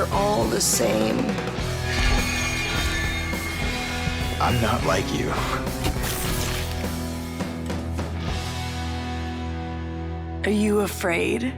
We're all the same. I'm not like you. Are you afraid?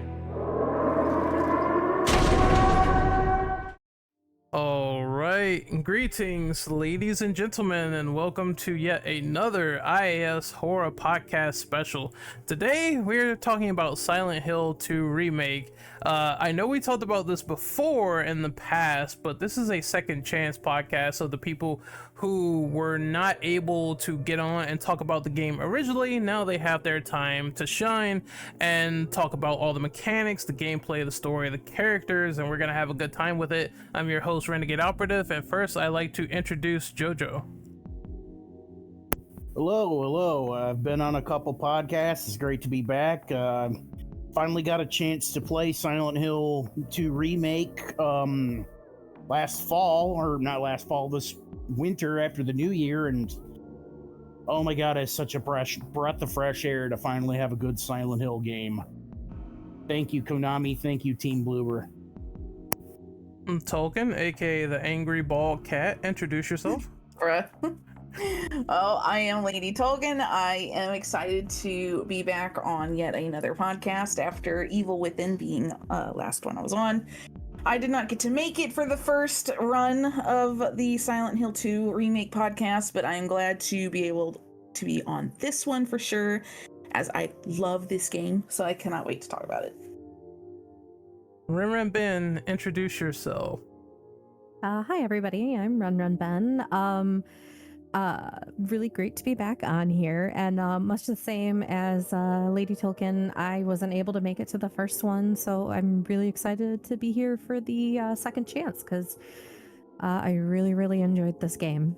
All right, greetings, ladies and gentlemen, and welcome to yet another IAS horror podcast special. Today, we're talking about Silent Hill 2 Remake. I know we talked about this before in the past, but this is a second chance podcast, so the people who were not able to get on and talk about the game originally, now they have their time to shine and talk about all the mechanics, the gameplay, the story, the characters, and we're gonna have a good time with it. I'm your host, Renegade Operative, and first I'd like to introduce JoJo. Hello. I've been on a couple podcasts. It's great to be back. Finally got a chance to play Silent Hill 2 Remake this winter after the new year, and oh my god, it's such a breath of fresh air to finally have a good Silent Hill game. Thank you, Konami. Thank you, Team Bloober. Tolkien, aka the Angry Bald Cat, introduce yourself. Bruh. Well, I am Lady Tolkien. I am excited to be back on yet another podcast after Evil Within being last one I was on. I did not get to make it for the first run of the Silent Hill 2 Remake podcast, but I am glad to be able to be on this one for sure, as I love this game, so I cannot wait to talk about it. Run Ben, introduce yourself. Hi everybody, I'm Run Ben. Really great to be back on here, and much the same as Lady Tolkien, I wasn't able to make it to the first one, so I'm really excited to be here for the second chance, because I really enjoyed this game.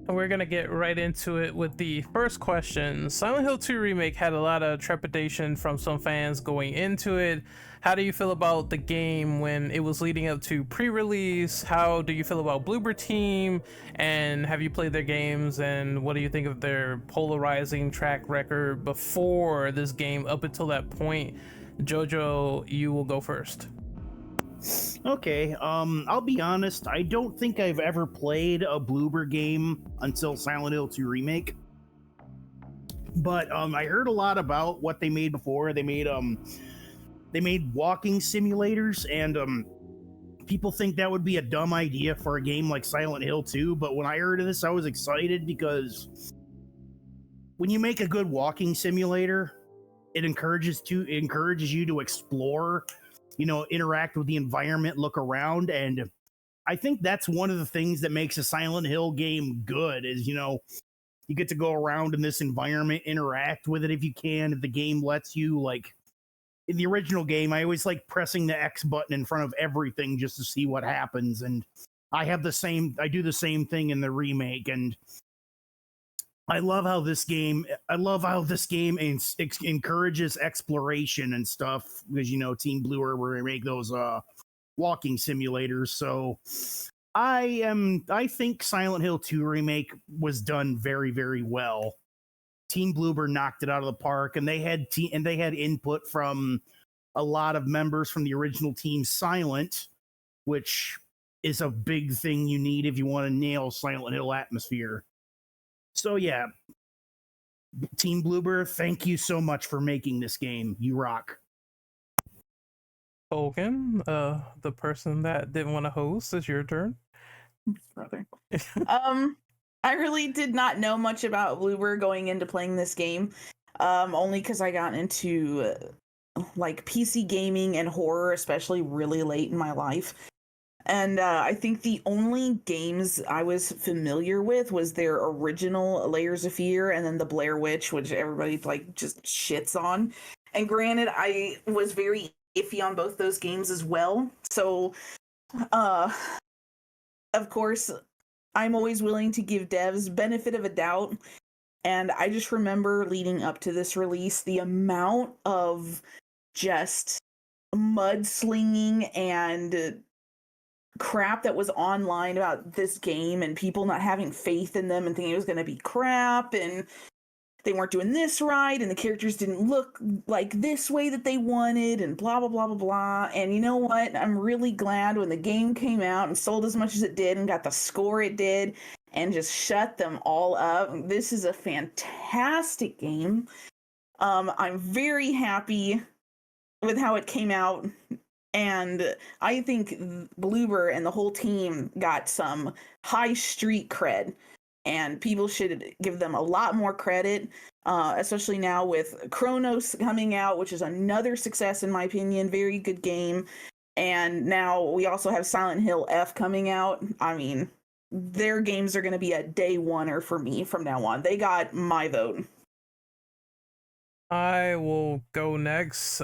We're gonna get right into it with the first question. Silent Hill 2 Remake had a lot of trepidation from some fans going into it. How do you feel about the game when it was leading up to pre-release? How do you feel about Bloober Team? And have you played their games? And what do you think of their polarizing track record before this game up until that point? JoJo, you will go first. Okay, I'll be honest, I don't think I've ever played a Bloober game until Silent Hill 2 Remake. But I heard a lot about what they made before. They made walking simulators, and people think that would be a dumb idea for a game like Silent Hill 2, but when I heard of this, I was excited because when you make a good walking simulator, it encourages you to explore, interact with the environment, look around, and I think that's one of the things that makes a Silent Hill game good is, you get to go around in this environment, interact with it if you can, if the game lets you. Like in the original game, I always like pressing the X button in front of everything just to see what happens, and I do the same thing in the remake, and I love how this game encourages exploration and stuff, because Team Bloober will make those walking simulators. So I think Silent Hill 2 Remake was done very, very well. Team Bloober knocked it out of the park, and they had input from a lot of members from the original Team Silent, which is a big thing you need if you want to nail Silent Hill atmosphere. So yeah, Team Bloober, thank you so much for making this game. You rock. Tolkien, the person that didn't want to host, is your turn. Brother. I really did not know much about Bloober going into playing this game, only because I got into like PC gaming and horror, especially really late in my life. And I think the only games I was familiar with was their original Layers of Fear and then the Blair Witch, which everybody like just shits on. And granted, I was very iffy on both those games as well. So, of course, I'm always willing to give devs benefit of a doubt. And I just remember leading up to this release, the amount of just mudslinging and crap that was online about this game and people not having faith in them and thinking it was going to be crap. And they weren't doing this right, and the characters didn't look like this way that they wanted, and blah blah blah blah blah. And you know what? I'm really glad when the game came out and sold as much as it did and got the score it did and just shut them all up. This is a fantastic game. I'm very happy with how it came out, and I think Bloober and the whole team got some high street cred, and people should give them a lot more credit, especially now with Chronos coming out, which is another success in my opinion. Very good game. And now we also have Silent Hill F coming out. I mean, their games are going to be a day oneer for me from now on. They got my vote. I will go next.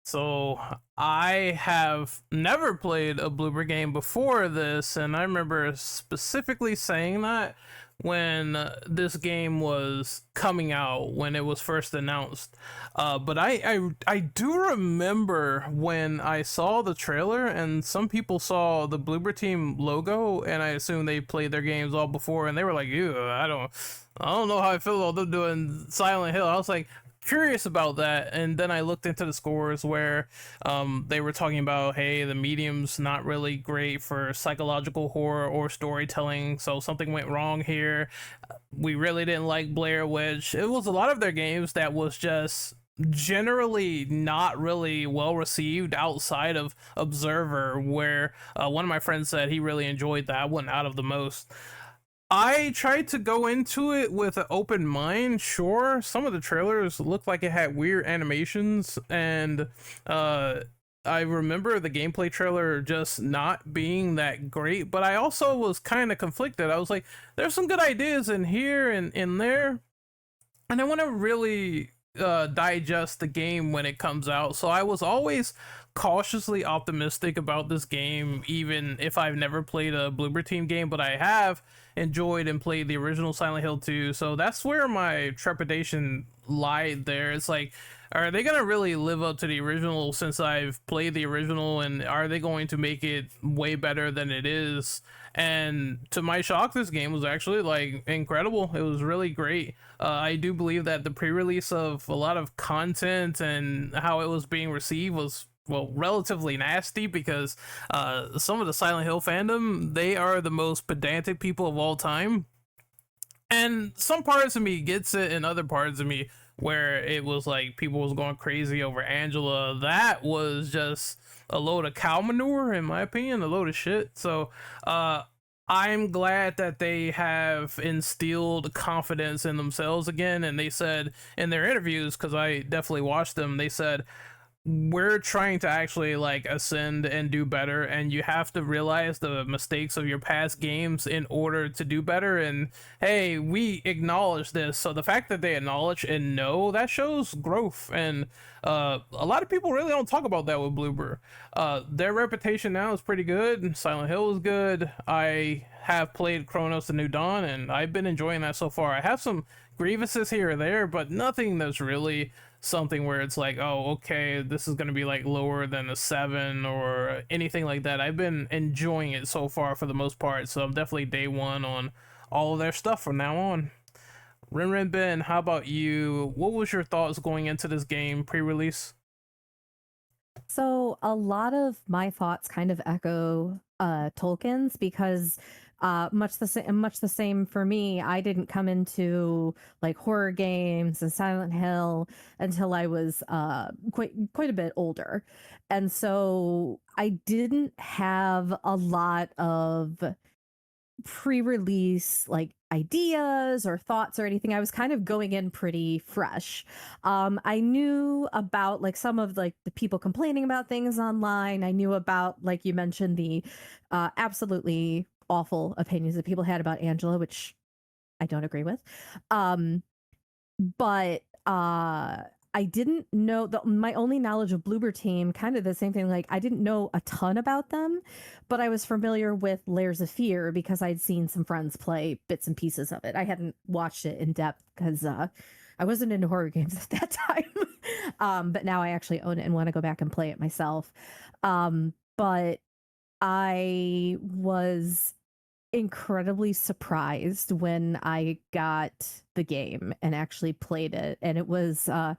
So I have never played a Bloober game before this, and I remember specifically saying that when this game was coming out, when it was first announced. But I do remember when I saw the trailer and some people saw the Bloober team logo, and I assume they played their games all before, and they were like, ew, I don't know how I feel about them doing Silent Hill. I was like, curious about that, and then I looked into the scores where they were talking about, hey, the medium's not really great for psychological horror or storytelling, so something went wrong here. We really didn't like Blair Witch. It was a lot of their games that was just generally not really well received outside of Observer, where one of my friends said he really enjoyed that one out of the most. I tried to go into it with an open mind. Sure, some of the trailers looked like it had weird animations, and I remember the gameplay trailer just not being that great, but I also was kind of conflicted. I was like, there's some good ideas in here and in there, and I want to really digest the game when it comes out. So I was always cautiously optimistic about this game, even if I've never played a Bloober Team game, but I have enjoyed and played the original Silent Hill 2. So that's where my trepidation lied there. It's like, are they gonna really live up to the original since I've played the original, and are they going to make it way better than it is? And to my shock, this game was actually like incredible. It was really great. I do believe that the pre-release of a lot of content and how it was being received was, well, relatively nasty, because some of the Silent Hill fandom, they are the most pedantic people of all time, and some parts of me gets it, and other parts of me where it was like people was going crazy over Angela, that was just a load of cow manure, in my opinion, a load of shit. So I'm glad that they have instilled confidence in themselves again, and they said in their interviews, because I definitely watched them, they said, we're trying to actually like ascend and do better, and you have to realize the mistakes of your past games in order to do better. And hey, we acknowledge this. So the fact that they acknowledge and know, that shows growth. And a lot of people really don't talk about that with Bloober. Their reputation now is pretty good. Silent Hill is good. I have played Chronos: The New Dawn, and I've been enjoying that so far. I have some grievances here or there, but nothing that's really something where it's like, oh, okay, this is going to be like lower than a 7 or anything like that. I've been enjoying it so far for the most part, so I'm definitely day one on all of their stuff from now on. Ren Ben, how about you? What was your thoughts going into this game pre-release? So a lot of my thoughts kind of echo Tolkien's, because much the same for me. I didn't come into like horror games and Silent Hill until I was quite a bit older, and so I didn't have a lot of pre-release like ideas or thoughts or anything. I was kind of going in pretty fresh. I knew about like some of like the people complaining about things online. I knew about, like you mentioned, the absolutely awful opinions that people had about Angela, which I don't agree with. But I didn't know my only knowledge of Bloober Team, kind of the same thing. Like I didn't know a ton about them, but I was familiar with Layers of Fear because I'd seen some friends play bits and pieces of it. I hadn't watched it in depth because I wasn't into horror games at that time. But now I actually own it and want to go back and play it myself. But I was incredibly surprised when I got the game and actually played it. And it was a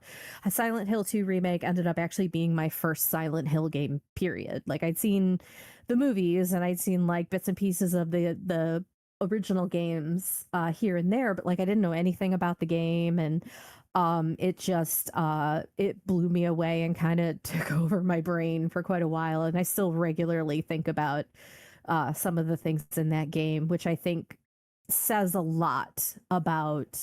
Silent Hill 2 remake ended up actually being my first Silent Hill game, period. Like I'd seen the movies and I'd seen like bits and pieces of the original games here and there, but like I didn't know anything about the game, and it just it blew me away and kind of took over my brain for quite a while. And I still regularly think about some of the things in that game, which I think says a lot about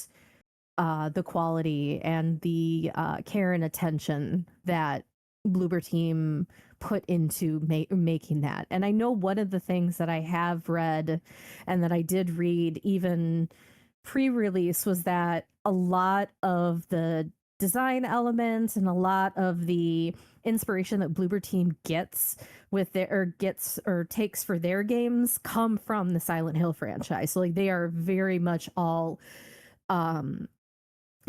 the quality and the care and attention that Bloober Team put into making that. And I know one of the things that I have read and that I did read even pre-release was that a lot of the design elements and a lot of the inspiration that Bloober Team gets with their or takes for their games come from the Silent Hill franchise. So like they are very much all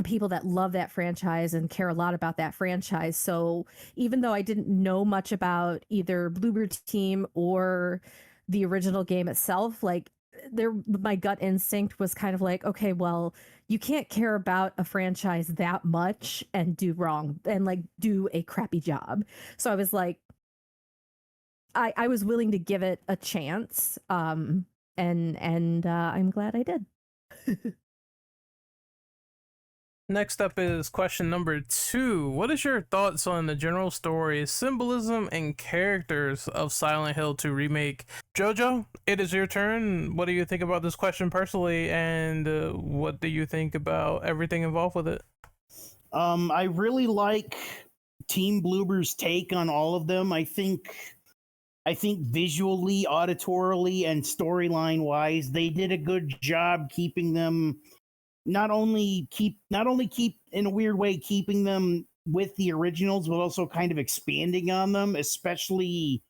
people that love that franchise and care a lot about that franchise. So even though I didn't know much about either Bloober Team or the original game itself, like my gut instinct was kind of like, okay, well, you can't care about a franchise that much and do wrong and like do a crappy job. So I was like, I was willing to give it a chance. And I'm glad I did. Next up is question number 2. What is your thoughts on the general story, symbolism, and characters of Silent Hill 2 Remake? Jojo, it is your turn. What do you think about this question personally, and what do you think about everything involved with it? I really like Team Bloober's take on all of them. I think visually, auditorily, and storyline wise, they did a good job keeping them not only keep in a weird way keeping them with the originals, but also kind of expanding on them, especially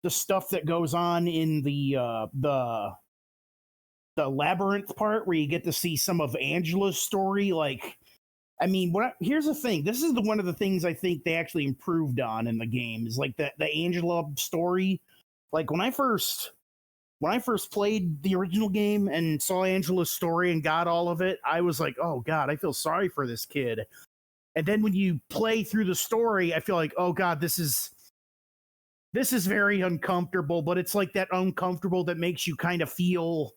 the stuff that goes on in the labyrinth part where you get to see some of Angela's story. Like, I mean, here's the thing. This is one of the things I think they actually improved on in the game is like the Angela story. Like when I first played the original game and saw Angela's story and got all of it, I was like, oh God, I feel sorry for this kid. And then when you play through the story, I feel like, oh God, this is very uncomfortable, but it's like that uncomfortable that makes you kind of feel,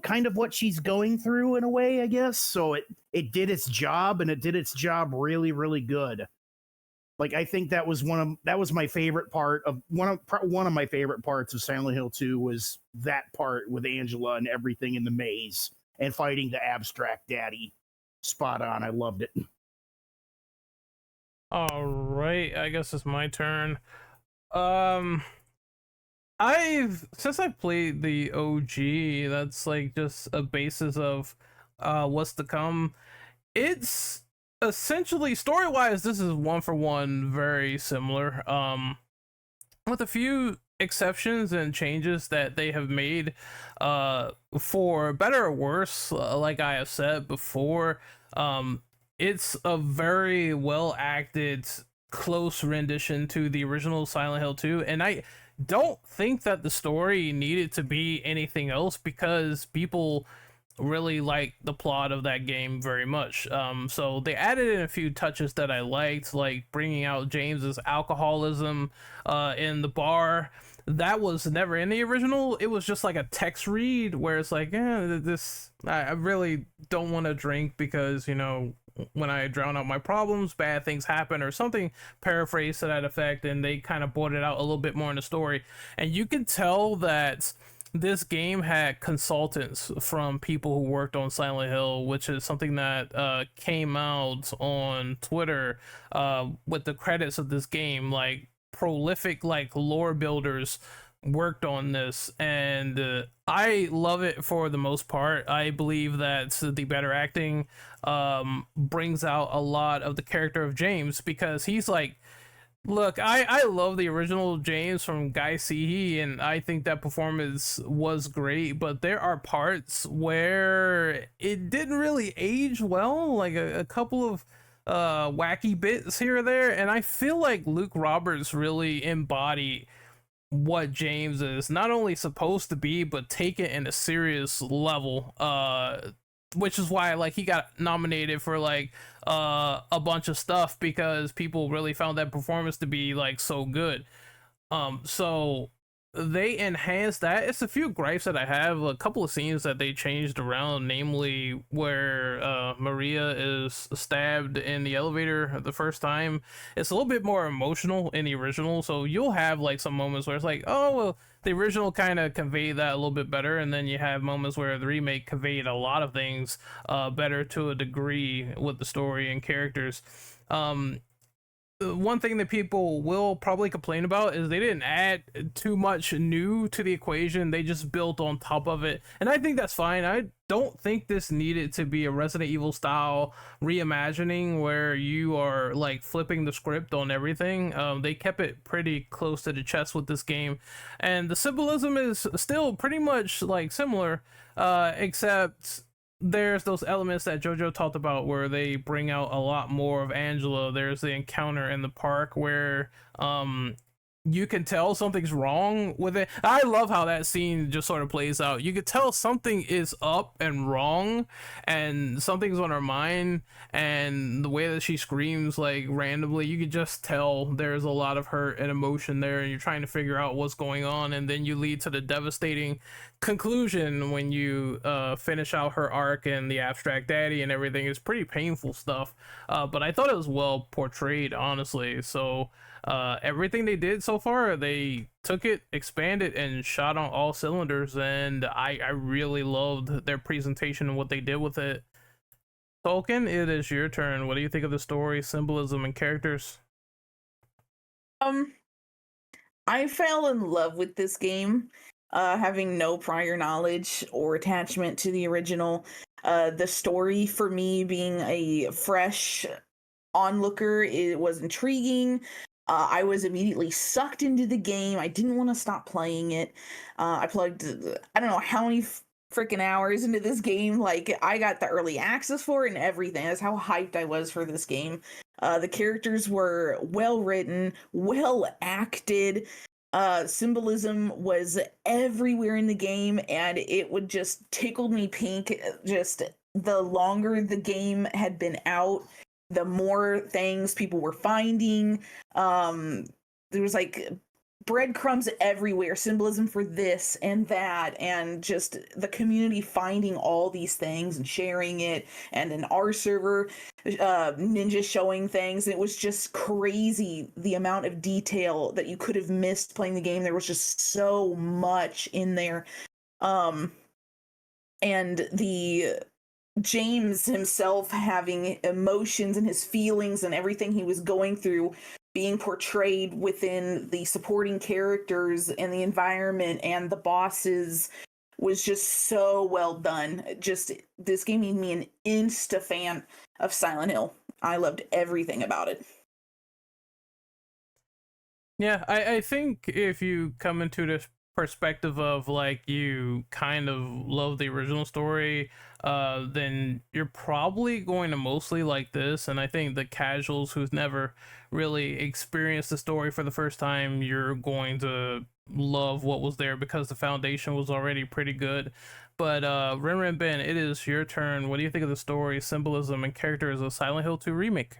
kind of what she's going through in a way, I guess. So it did its job, and it did its job really, really good. Like, I think that was my favorite part of one of my favorite parts of Silent Hill 2 was that part with Angela and everything in the maze and fighting the abstract daddy. Spot on. I loved it. All right, I guess it's my turn. Since I've played the OG, that's like just a basis of what's to come. It's essentially story-wise, this is one for one very similar, with a few exceptions and changes that they have made for better or worse. Like I have said before, it's a very well acted, close rendition to the original Silent Hill 2, and I don't think that the story needed to be anything else because people really like the plot of that game very much. So they added in a few touches that I liked, like bringing out James's alcoholism in the bar. That was never in the original. It was just like a text read where it's like, I really don't want to drink because, when I drown out my problems, bad things happen, or something paraphrased to that effect, and they kind of brought it out a little bit more in the story. And you can tell that this game had consultants from people who worked on Silent Hill, which is something that came out on Twitter with the credits of this game. Like, prolific lore builders worked on this, and I love it for the most part. I believe that the better acting brings out a lot of the character of James, because he's like, look, I love the original James from Guy Seehee, and I think that performance was great, but there are parts where it didn't really age well, like a couple of wacky bits here or there, and I feel like Luke Roberts really embodied what James is not only supposed to be, but take it in a serious level. Which is why like he got nominated for like a bunch of stuff because people really found that performance to be like so good. So they enhanced that. It's a few gripes that I have. A couple of scenes that they changed around, namely where Maria is stabbed in the elevator the first time. It's a little bit more emotional in the original, so you'll have like some moments where it's like, oh well, the original kind of conveyed that a little bit better, and then you have moments where the remake conveyed a lot of things better to a degree with the story and characters. One thing that people will probably complain about is they didn't add too much new to the equation. They just built on top of it. And I think that's fine. I don't think this needed to be a Resident Evil style reimagining where you are like flipping the script on everything. They kept it pretty close to the chest with this game. And the symbolism is still pretty much like similar, except there's those elements that Jojo talked about where they bring out a lot more of Angela. There's the encounter in the park where you can tell something's wrong with it. I love how that scene just sort of plays out. You could tell something is up and wrong and something's on her mind, and the way that she screams like randomly, you could just tell there's a lot of hurt and emotion there, and you're trying to figure out what's going on, and then you lead to the devastating conclusion when you finish out her arc and the abstract daddy and everything. Is pretty painful stuff, but I thought it was well portrayed, honestly. So everything they did so far, they took it, expanded, and shot on all cylinders, and I really loved their presentation and what they did with it. Tolkien, it is your turn. What do you think of the story, symbolism, and characters? I fell in love with this game, having no prior knowledge or attachment to the original. The story for me being a fresh onlooker, it was intriguing. I was immediately sucked into the game. I didn't want to stop playing it. I plugged, I don't know how many freaking hours into this game. Like, I got the early access for it and everything. That's how hyped I was for this game. The characters were well written, well acted. Symbolism was everywhere in the game, and it would just tickle me pink. Just the longer the game had been out, the more things people were finding. There was like breadcrumbs everywhere, symbolism for this and that, and just the community finding all these things and sharing it, and in our server, ninja showing things. It was just crazy the amount of detail that you could have missed playing the game. There was just so much in there. And the James himself having emotions and his feelings and everything he was going through being portrayed within the supporting characters and the environment and the bosses was just so well done. Just, this game made me an insta fan of Silent Hill. I loved everything about it. Yeah, I think if you come into this perspective of like you kind of love the original story, then you're probably going to mostly like this. And I think the casuals who's never really experienced the story for the first time, you're going to love what was there because the foundation was already pretty good. But Ren Ben, it is your turn. What do you think of the story, symbolism, and characters of Silent Hill 2 Remake?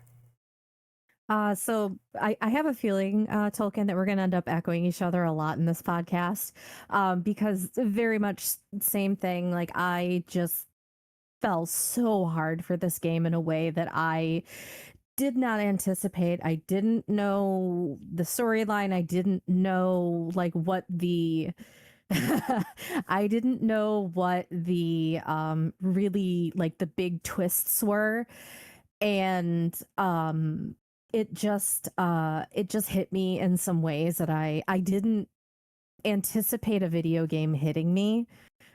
So I have a feeling, Tolkien, that we're going to end up echoing each other a lot in this podcast, because very much same thing. Like, I just fell so hard for this game in a way that I did not anticipate. I didn't know the storyline. I didn't know like what the I didn't know what the really like the big twists were, and it just hit me in some ways that I didn't anticipate a video game hitting me,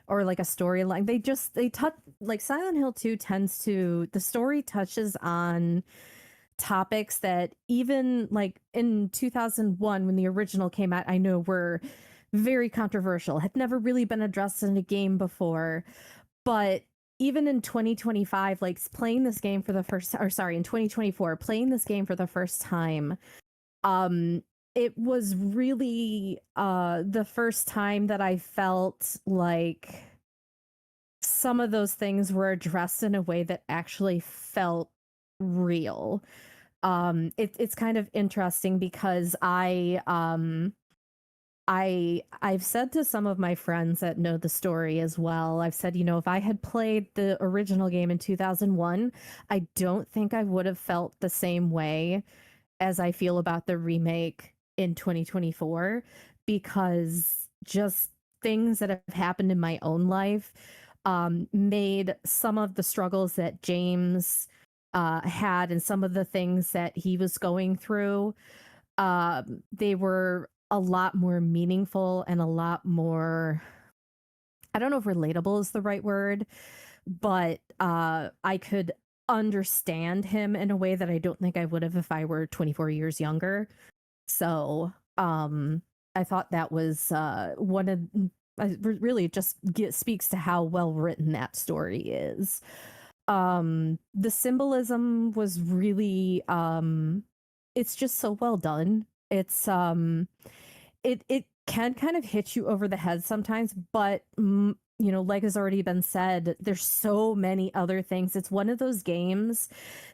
or like a storyline. They touch, like Silent Hill 2 tends to, the story touches on topics that even like in 2001 when the original came out, I know were very controversial, had never really been addressed in a game before. But even in 2025, like playing this game for the first, or sorry, in 2024, playing this game for the first time, it was really the first time that I felt like some of those things were addressed in a way that actually felt real. It's kind of interesting because I've said to some of my friends that know the story as well, I've said, you know, if I had played the original game in 2001, I don't think I would have felt the same way as I feel about the remake in 2024, because just things that have happened in my own life made some of the struggles that James had and some of the things that he was going through, they were a lot more meaningful and a lot more, I don't know if relatable is the right word, but I could understand him in a way that I don't think I would have if I were 24 years younger. So I thought that was one of, really just speaks to how well written that story is. The symbolism was really it's just so well done. It's it can kind of hit you over the head sometimes, but you know, like has already been said, there's so many other things. It's one of those games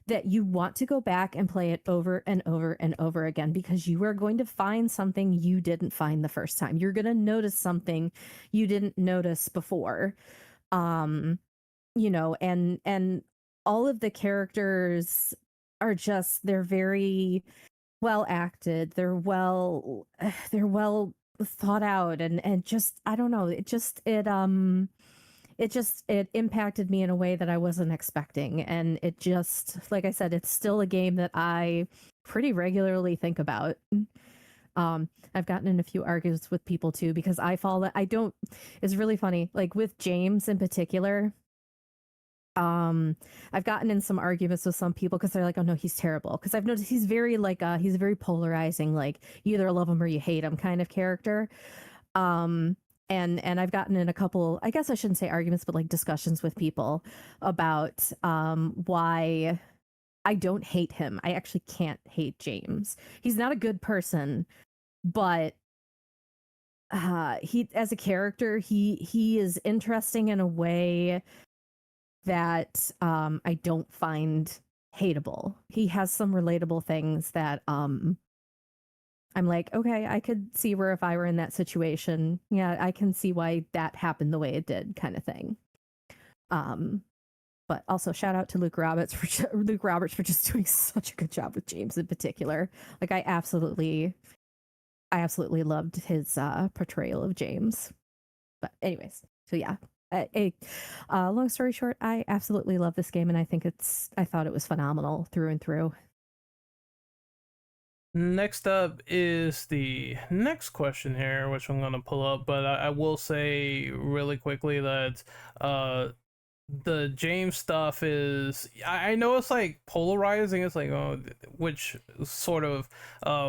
that you want to go back and play it over and over and over again, because you are going to find something you didn't find the first time. You're going to notice something you didn't notice before. You know, and all of the characters are just, they're very well acted, they're well thought out, and just, I don't know, it impacted me in a way that I wasn't expecting, and it just, like I said, it's still a game that I pretty regularly think about. I've gotten in a few arguments with people too, because I don't, it's really funny, like with James in particular. I've gotten in some arguments with some people because they're like, oh no, he's terrible, because I've noticed he's very like he's very polarizing, like you either love him or you hate him kind of character. And I've gotten in a couple, I guess I shouldn't say arguments, but like discussions with people about why I don't hate him. I actually can't hate James. He's not a good person, but he, as a character, he is interesting in a way that I don't find hateable. He has some relatable things that I'm like, okay, I could see where if I were in that situation, yeah, I can see why that happened the way it did, kind of thing. But also shout out to Luke Roberts for just doing such a good job with James in particular. Like I absolutely loved his portrayal of James. But anyways, so yeah. Long story short, I absolutely love this game, and I thought it was phenomenal through and through. Next up is the next question here, which I'm going to pull up, but I will say really quickly that the James stuff is, I know it's like polarizing. It's like, oh, which sort of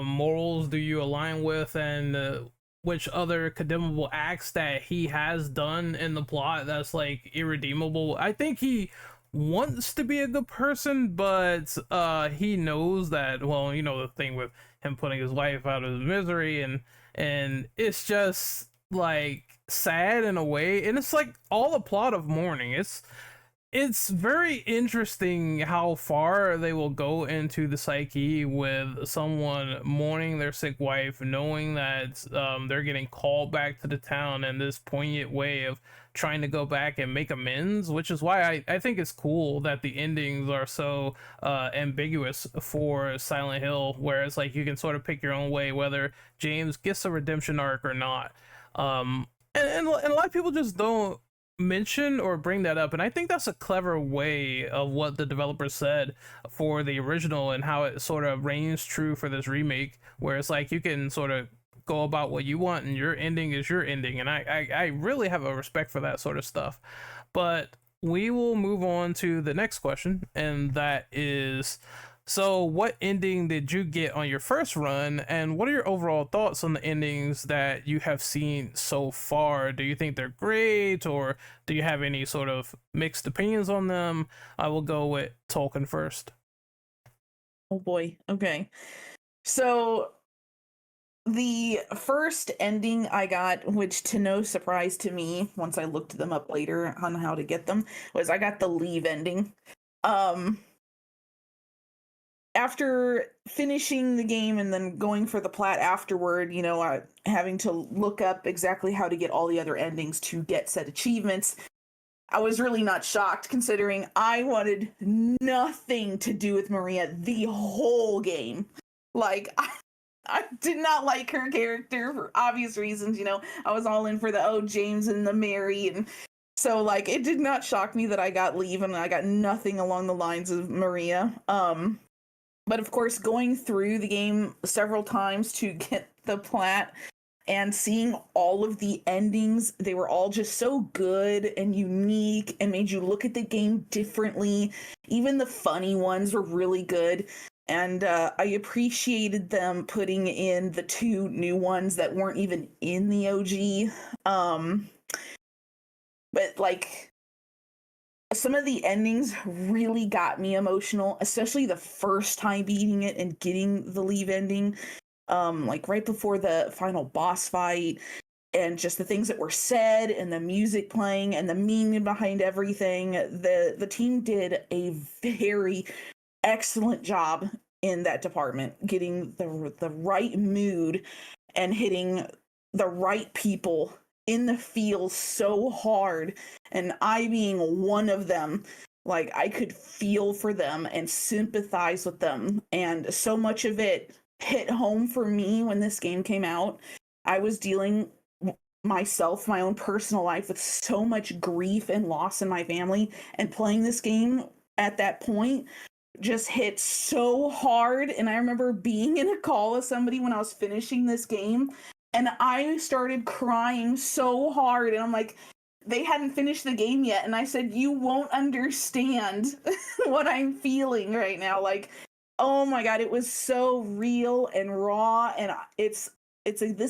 morals do you align with, and which other condemnable acts that he has done in the plot that's like irredeemable. I think he wants to be a good person, but he knows that, well, you know, the thing with him putting his wife out of his misery, and it's just like sad in a way, and it's like all the plot of mourning. It's very interesting how far they will go into the psyche with someone mourning their sick wife, knowing that they're getting called back to the town in this poignant way of trying to go back and make amends, which is why I think it's cool that the endings are so ambiguous for Silent Hill, where it's like you can sort of pick your own way whether James gets a redemption arc or not. And a lot of people just don't mention or bring that up, and I think that's a clever way of what the developer said for the original and how it sort of reigns true for this remake, where it's like you can sort of go about what you want and your ending is your ending, and I really have a respect for that sort of stuff. But we will move on to the next question, and that is, so what ending did you get on your first run, and what are your overall thoughts on the endings that you have seen so far? Do you think they're great, or do you have any sort of mixed opinions on them? I will go with Tolkien first. Oh boy. Okay. So the first ending I got, which to no surprise to me, once I looked them up later on how to get them, was I got the leave ending. After finishing the game and then going for the plat afterward, having to look up exactly how to get all the other endings to get said achievements, I was really not shocked, considering I wanted nothing to do with Maria the whole game. Like, I did not like her character for obvious reasons, I was all in for the James and the Mary, and so like it did not shock me that I got leave and I got nothing along the lines of Maria. But of course, going through the game several times to get the plat and seeing all of the endings, they were all just so good and unique and made you look at the game differently. Even the funny ones were really good. And I appreciated them putting in the 2 new ones that weren't even in the OG. But like, some of the endings really got me emotional, especially the first time beating it and getting the leave ending. Like right before the final boss fight, and just the things that were said and the music playing and the meaning behind everything. The team did a very excellent job in that department, getting the right mood and hitting the right people in the field so hard, and I being one of them. Like, I could feel for them and sympathize with them, and so much of it hit home for me when this game came out. I was dealing myself, my own personal life, with so much grief and loss in my family, and playing this game at that point just hit so hard. And I remember being in a call with somebody when I was finishing this game, and I started crying so hard, and I'm like, they hadn't finished the game yet, and I said, you won't understand what I'm feeling right now. Like, oh my god, it was so real and raw, and this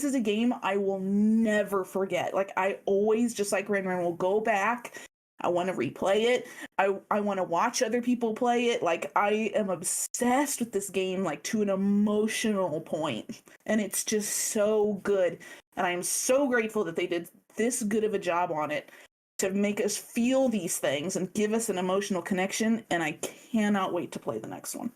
is a game I will never forget. Like, I always, just like Ren will go back. I want to replay it. I want to watch other people play it. Like, I am obsessed with this game, like, to an emotional point. And it's just so good. And I'm so grateful that they did this good of a job on it to make us feel these things and give us an emotional connection. And I cannot wait to play the next one.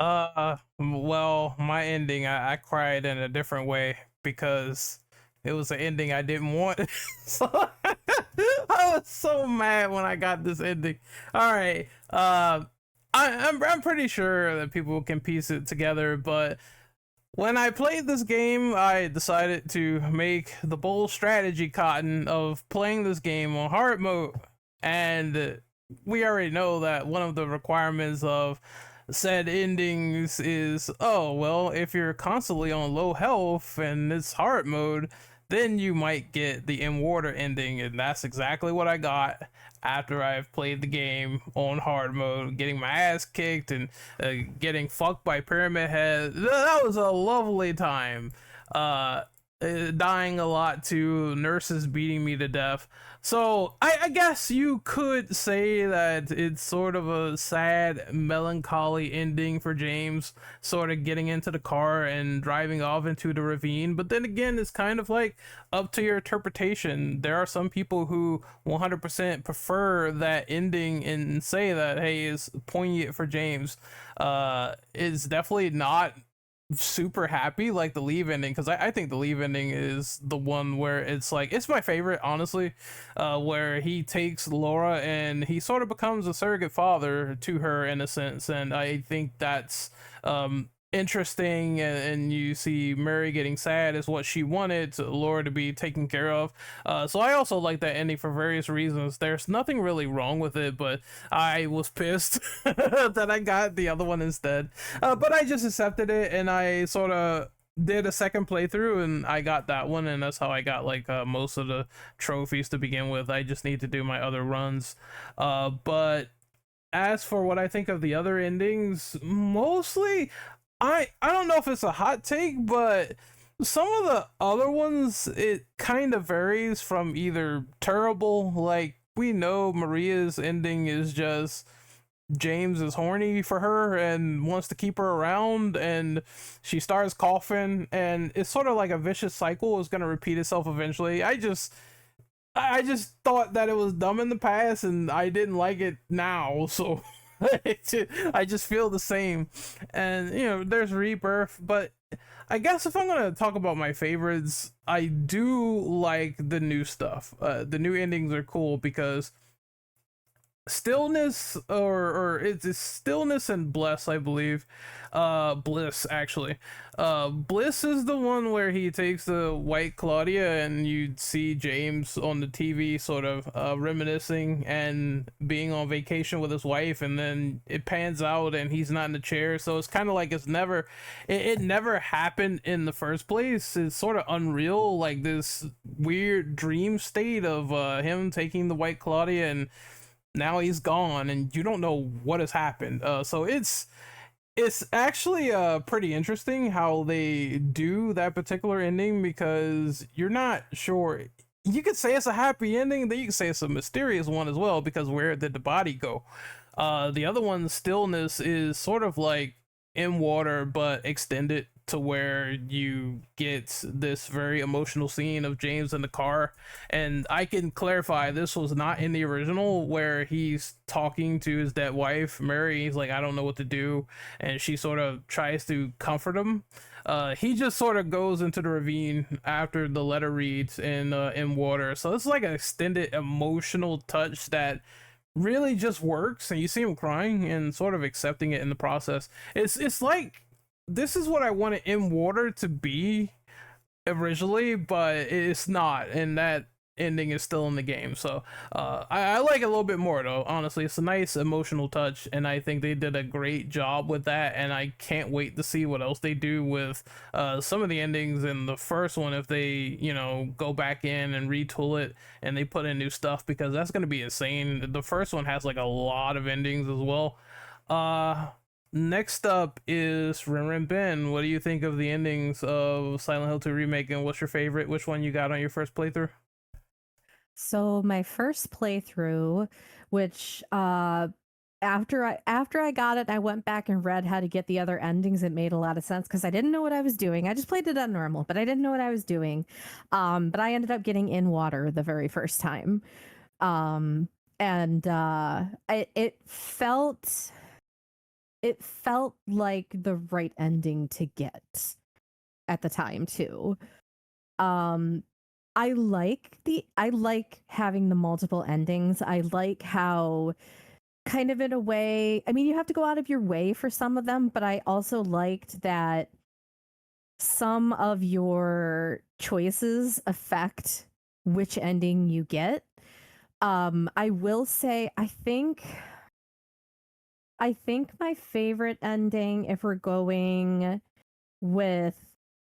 Well, my ending, I cried in a different way because it was an ending I didn't want. So I was so mad when I got this ending. All right. I'm pretty sure that people can piece it together, but when I played this game, I decided to make the bold strategy, Cotton, of playing this game on hard mode. And we already know that one of the requirements of said endings is, oh, well, if you're constantly on low health and it's hard mode, then you might get the in water ending, and that's exactly what I got after I've played the game on hard mode, getting my ass kicked and getting fucked by Pyramid Head. That was a lovely time. Dying a lot to nurses beating me to death. So I guess you could say that it's sort of a sad, melancholy ending for James, sort of getting into the car and driving off into the ravine. But then again, it's kind of like up to your interpretation. There are some people who 100% prefer that ending and say that, hey, it's poignant for James. It's definitely not super happy like the leave ending, because I think the leave ending is the one where it's like, it's my favorite, honestly, where he takes Laura and he sort of becomes a surrogate father to her in a sense, and I think that's interesting, and you see Mary getting sad is what she wanted Laura to be taken care of. So I also like that ending for various reasons. There's nothing really wrong with it, but I was pissed that I got the other one instead. But I just accepted it, and I sort of did a second playthrough and I got that one, and that's how I got like most of the trophies to begin with. I just need to do my other runs. But as for what I think of the other endings, mostly I don't know if it's a hot take, but some of the other ones, it kind of varies from either terrible, like we know Maria's ending is just James is horny for her and wants to keep her around, and she starts coughing, and it's sort of like a vicious cycle. It's gonna repeat itself eventually. I just thought that it was dumb in the past, and I didn't like it now. So I just feel the same. And there's Rebirth, but I guess if I'm gonna talk about my favorites, I do like the new stuff. The new endings are cool because stillness or it's stillness and bless, I believe. Bliss, actually. Bliss is the one where he takes the white Claudia and you see James on the TV sort of reminiscing and being on vacation with his wife, and then it pans out and he's not in the chair, so it's kind of like it never happened in the first place. It's sort of unreal, like this weird dream state of him taking the white Claudia, and now he's gone and you don't know what has happened. So it's actually pretty interesting how they do that particular ending, because you're not sure. You could say it's a happy ending, then you could say it's a mysterious one as well, because where did the body go? The other one, stillness, is sort of like in water but extended to where you get this very emotional scene of James in the car. And I can clarify, this was not in the original, where he's talking to his dead wife Mary. He's like, I don't know what to do, and she sort of tries to comfort him. He just sort of goes into the ravine after the letter reads in water. So it's like an extended emotional touch that really just works, and you see him crying and sort of accepting it in the process. It's like, this is what I wanted In Water to be originally, but it's not, and that ending is still in the game. So I like it a little bit more, though. Honestly, it's a nice emotional touch, and I think they did a great job with that, and I can't wait to see what else they do with some of the endings in the first one, if they go back in and retool it and they put in new stuff, because that's going to be insane. The first one has like a lot of endings as well. Next up is Rim Ben. What do you think of the endings of Silent Hill 2 Remake, and what's your favorite? Which one you got on your first playthrough? So my first playthrough, which after I got it, I went back and read how to get the other endings. It made a lot of sense because I didn't know what I was doing. I just played it on normal, but I didn't know what I was doing. But I ended up getting In Water the very first time. And it felt like the right ending to get at the time too. I like having the multiple endings. I like how, kind of in a way, I mean, you have to go out of your way for some of them, but I also liked that some of your choices affect which ending you get. I will say, I think my favorite ending, if we're going with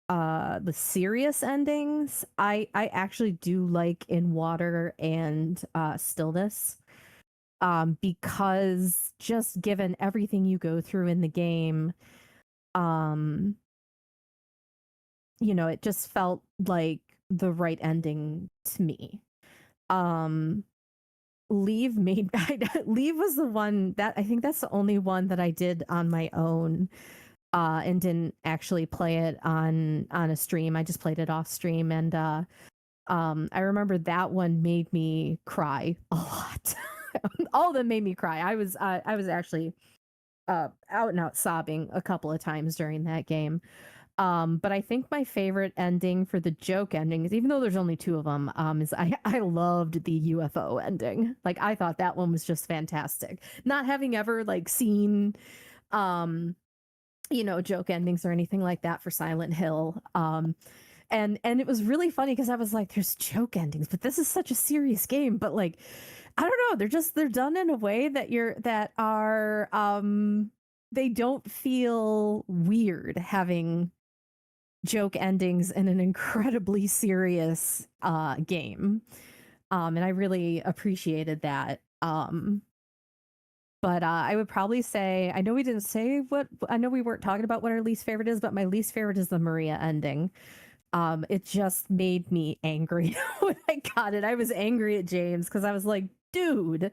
the serious endings, I actually do like In Water and Stillness, because just given everything you go through in the game, it just felt like the right ending to me. Leave was the one that I think that's the only one that I did on my own, and didn't actually play it on a stream. I just played it off stream, and I remember that one made me cry a lot. All of them made me cry. I was actually out and out sobbing a couple of times during that game. But I think my favorite ending for the joke endings, even though there's only two of them, is I loved the UFO ending. Like, I thought that one was just fantastic. Not having ever seen joke endings or anything like that for Silent Hill. And it was really funny because I was like, there's joke endings, but this is such a serious game. But I don't know, they're done in a way that are they don't feel weird having joke endings in an incredibly serious game. And I really appreciated that. But I would probably say, I know we weren't talking about what our least favorite is, but my least favorite is the Maria ending. It just made me angry when I got it. I was angry at James because I was like, dude,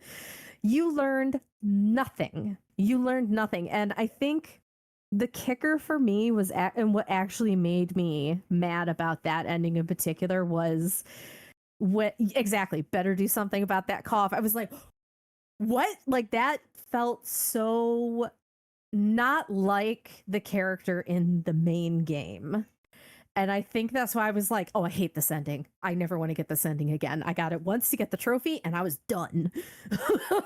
you learned nothing You learned nothing. And I think the kicker for me was, and what actually made me mad about that ending in particular was what exactly better do something about that cough. I was like, what? Like that felt so not like the character in the main game. And I think that's why I was like, oh, I hate this ending. I never want to get this ending again. I got it once to get the trophy and I was done.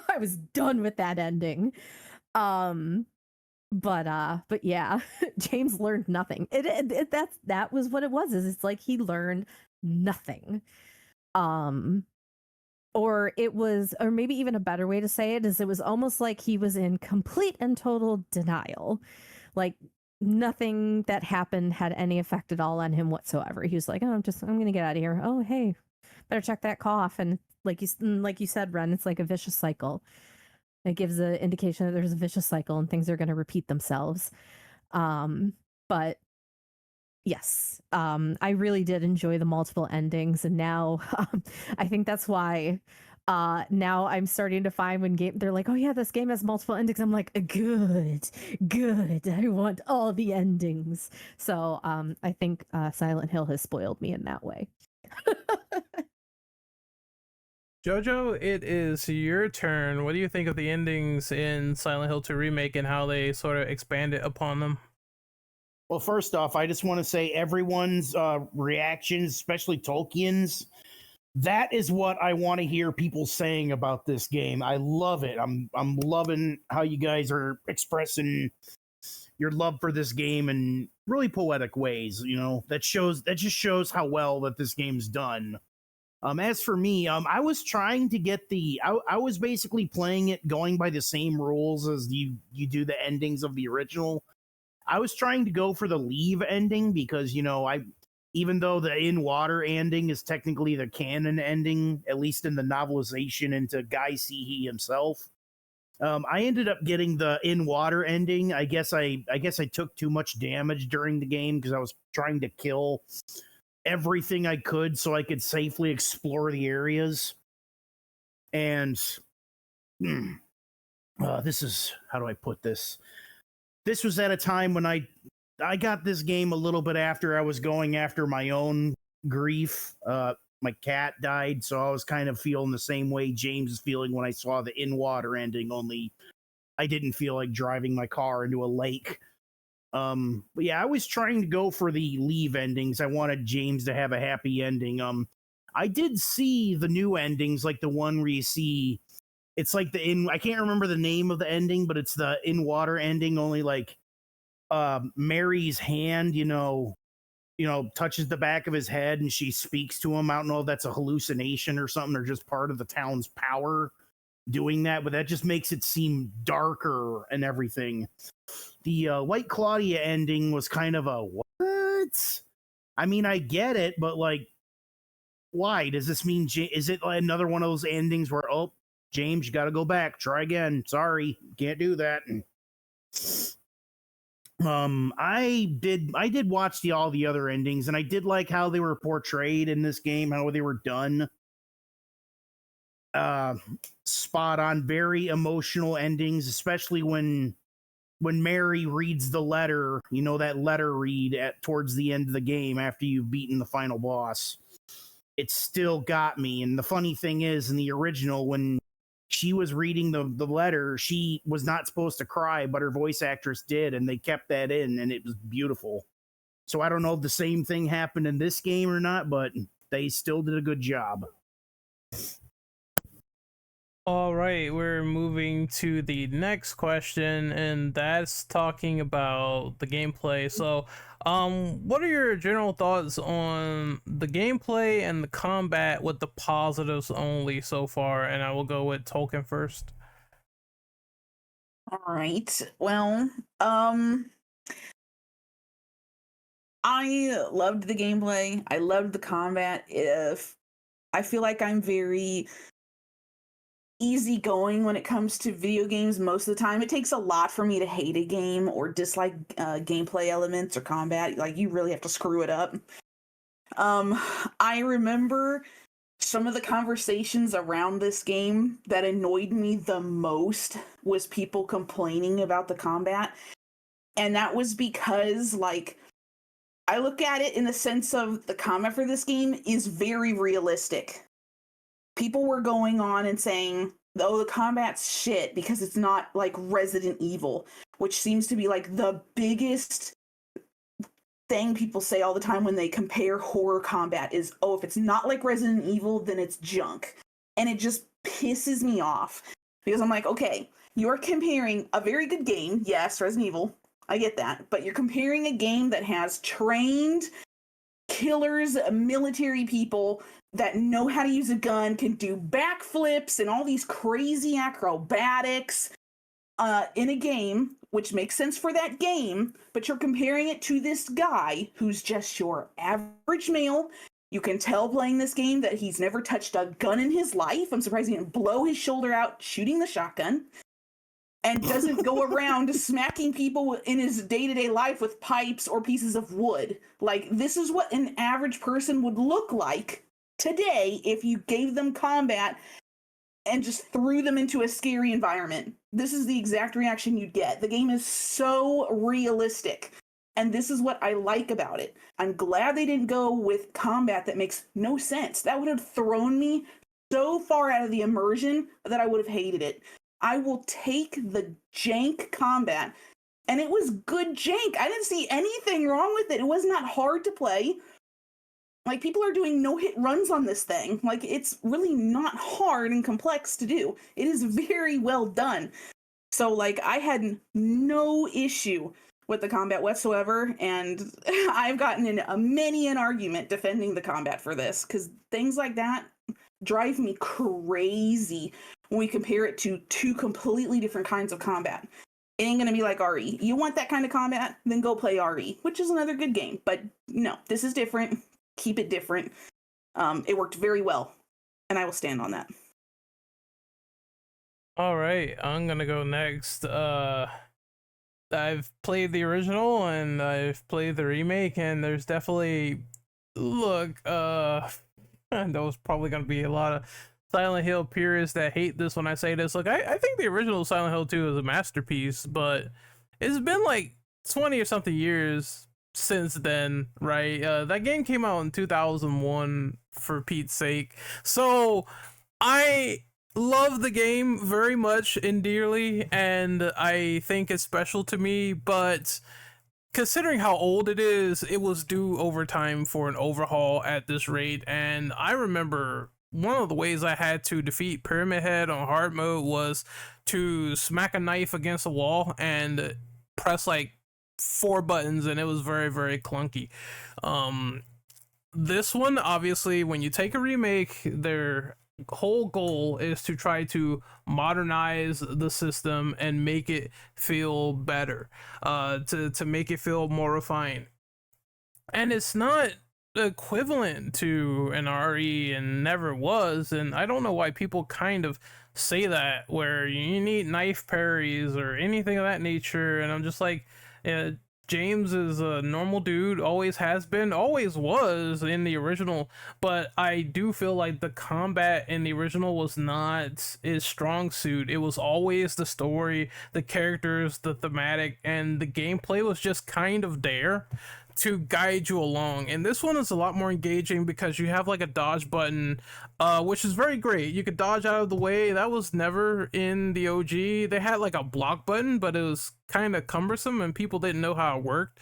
I was done with that ending. But yeah, James learned nothing. That was what it was. Is it's like he learned nothing. Or it was, or maybe even a better way to say it is it was almost like he was in complete and total denial. Like nothing that happened had any effect at all on him whatsoever. He was like, oh, I'm gonna get out of here. Oh, hey, better check that cough. And like you said, Ren, it's like a vicious cycle. It gives an indication that there's a vicious cycle and things are going to repeat themselves. But yes, I really did enjoy the multiple endings, and now I think that's why now I'm starting to find when they're like, oh yeah, this game has multiple endings. I'm like, good. I want all the endings. So I think Silent Hill has spoiled me in that way. Jojo, it is your turn. What do you think of the endings in Silent Hill 2 Remake and how they sort of expanded upon them? Well, first off, I just want to say everyone's reactions, especially Tolkien's, that is what I want to hear people saying about this game. I love it. I'm loving how you guys are expressing your love for this game in really poetic ways. You know, that just shows how well that this game's done. As for me, I was trying to get I was basically playing it going by the same rules as you do the endings of the original. I was trying to go for the leave ending because, you know, even though the in water ending is technically the canon ending, at least in the novelization into Guy Seehee himself, I ended up getting the in water ending. I guess I took too much damage during the game because I was trying to kill everything I could so I could safely explore the areas. And this is, how do I put this? This was at a time when I got this game a little bit after I was going after my own grief. My cat died, so I was kind of feeling the same way James is feeling when I saw the in water ending, only I didn't feel like driving my car into a lake. But yeah, I was trying to go for the leave endings. I wanted James to have a happy ending. I did see the new endings, like the one where you see it's like I can't remember the name of the ending, but it's the in water ending, only like Mary's hand, you know, touches the back of his head and she speaks to him. I don't know if that's a hallucination or something, or just part of the town's power doing that, but that just makes it seem darker and everything. The White Claudia ending was kind of a what? I mean, I get it, but like, why? Does this mean, is it like another one of those endings where, oh, James, you got to go back, try again. Sorry, can't do that. I did watch all the other endings, and I did like how they were portrayed in this game, how they were done. Spot on, very emotional endings, especially when Mary reads the letter, you know, that letter read towards the end of the game after you've beaten the final boss. It still got me. And the funny thing is, in the original, when she was reading the letter, she was not supposed to cry, but her voice actress did, and they kept that in, and it was beautiful. So I don't know if the same thing happened in this game or not, but they still did a good job. All right, we're moving to the next question, and that's talking about the gameplay. So, what are your general thoughts on the gameplay and the combat with the positives only so far? And I will go with Tolkien first. All right. Well, I loved the gameplay. I loved the combat. I feel like I'm very easygoing when it comes to video games most of the time. It takes a lot for me to hate a game or dislike gameplay elements or combat. Like, you really have to screw it up. I remember some of the conversations around this game that annoyed me the most was people complaining about the combat. And that was because, like, I look at it in the sense of the combat for this game is very realistic. People were going on and saying, oh, the combat's shit because it's not like Resident Evil, which seems to be like the biggest thing people say all the time when they compare horror combat is, oh, if it's not like Resident Evil, then it's junk. And it just pisses me off because I'm like, okay, you're comparing a very good game. Yes, Resident Evil. I get that. But you're comparing a game that has trained killers, military people that know how to use a gun, can do backflips and all these crazy acrobatics in a game, which makes sense for that game, but you're comparing it to this guy who's just your average male. You can tell playing this game that he's never touched a gun in his life. I'm surprised he didn't blow his shoulder out shooting the shotgun, and doesn't go around smacking people in his day-to-day life with pipes or pieces of wood. Like, this is what an average person would look like today if you gave them combat and just threw them into a scary environment. This is the exact reaction you'd get. The game is so realistic, and this is what I like about it. I'm glad they didn't go with combat that makes no sense. That would have thrown me so far out of the immersion that I would have hated it. I will take the jank combat, and it was good jank. I didn't see anything wrong with it. It was not hard to play. Like, people are doing no-hit runs on this thing. Like, it's really not hard and complex to do. It is very well done. So, like, I had no issue with the combat whatsoever, and I've gotten in many an argument defending the combat for this, because things like that drive me crazy when we compare it to two completely different kinds of combat. It ain't gonna be like RE. You want that kind of combat? Then go play RE, which is another good game. But no, this is different. Keep it different. It worked very well, and I will stand on that. All right, I'm gonna go next. I've played the original and I've played the remake, and there's definitely there's probably gonna be a lot of Silent Hill purists that hate this when I say this. Look, I think the original Silent Hill 2 is a masterpiece, but it's been like 20 or something years since then, right? That game came out in 2001, for Pete's sake. So I love the game very much and dearly, and I think it's special to me, but considering how old it is, it was due over time for an overhaul at this rate. And I remember one of the ways I had to defeat Pyramid Head on hard mode was to smack a knife against a wall and press like 4 buttons, and it was very, very clunky. This one, obviously, when you take a remake, their whole goal is to try to modernize the system and make it feel better, to make it feel more refined. And it's not equivalent to an RE, and never was, and I don't know why people kind of say that, where you need knife parries or anything of that nature. And I'm just like, James is a normal dude, always has been, always was in the original, but I do feel like the combat in the original was not his strong suit. It was always the story, the characters, the thematic, and the gameplay was just kind of there to guide you along. And this one is a lot more engaging because you have like a dodge button, which is very great. You could dodge out of the way. That was never in the OG. They had like a block button, but it was kind of cumbersome and people didn't know how it worked.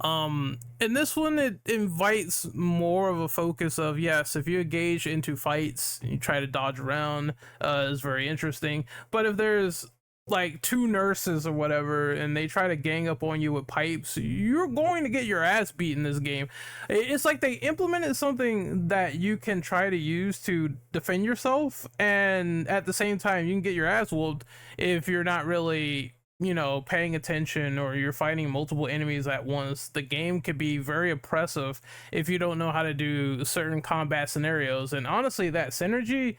In this one, it invites more of a focus of, yes, if you engage into fights, you try to dodge around, is very interesting. But if there's like 2 nurses or whatever and they try to gang up on you with pipes, you're going to get your ass beat in this game. It's like they implemented something that you can try to use to defend yourself, and at the same time you can get your ass whooped if you're not really, you know, paying attention, or you're fighting multiple enemies at once. The game could be very oppressive if you don't know how to do certain combat scenarios, and honestly, that synergy,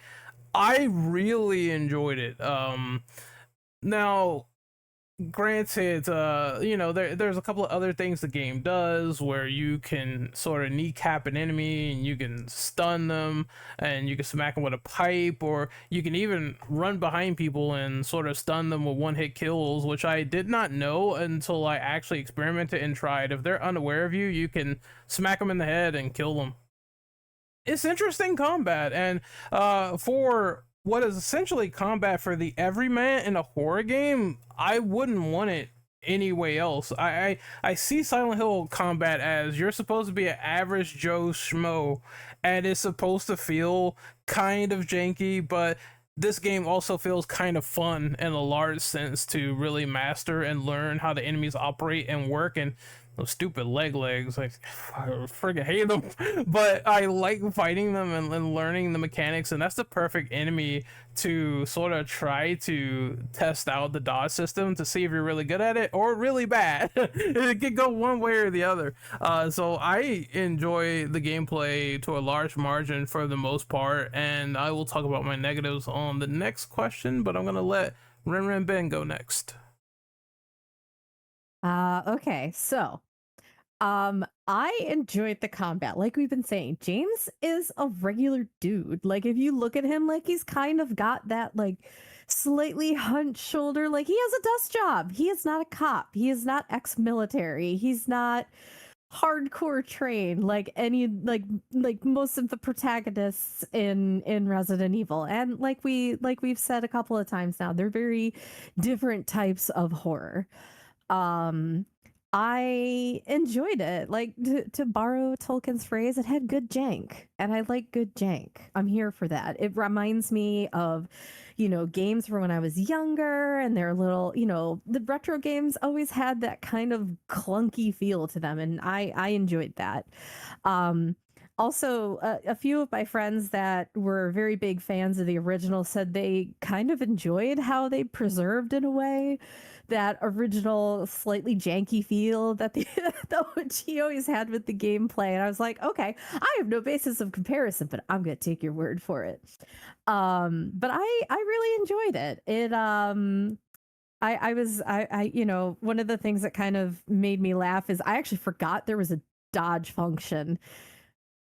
I really enjoyed it. Now, granted, there's a couple of other things the game does where you can sort of kneecap an enemy and you can stun them and you can smack them with a pipe, or you can even run behind people and sort of stun them with one-hit kills, which I did not know until I actually experimented and tried. If they're unaware of you, you can smack them in the head and kill them. It's interesting combat, and for what is essentially combat for the everyman in a horror game, I wouldn't want it any way else. I see Silent Hill combat as you're supposed to be an average Joe schmo, and it's supposed to feel kind of janky, but this game also feels kind of fun in a large sense to really master and learn how the enemies operate and work. And those stupid legs, I freaking hate them, but I like fighting them and learning the mechanics, and that's the perfect enemy to sort of try to test out the dodge system to see if you're really good at it or really bad. It could go one way or the other. So I enjoy the gameplay to a large margin for the most part, and I will talk about my negatives on the next question, but I'm gonna let Ren Ben go next. Okay, so I enjoyed the combat. Like we've been saying, James is a regular dude. Like if you look at him, like he's kind of got that like slightly hunched shoulder. Like he has a dust job. He is not a cop. He is not ex-military. He's not hardcore trained like any like most of the protagonists in Resident Evil. And we've said a couple of times now, they're very different types of horror. I enjoyed it. Like to borrow Tolkien's phrase, it had good jank, and I like good jank. I'm here for that. It reminds me of, games from when I was younger, and they're little, the retro games always had that kind of clunky feel to them, and I enjoyed that. Also, a few of my friends that were very big fans of the original said they kind of enjoyed how they preserved, in a way, that original slightly janky feel that the OG always had with the gameplay. And I was like, okay, I have no basis of comparison, but I'm gonna take your word for it. But I really enjoyed it. One of the things that kind of made me laugh is I actually forgot there was a dodge function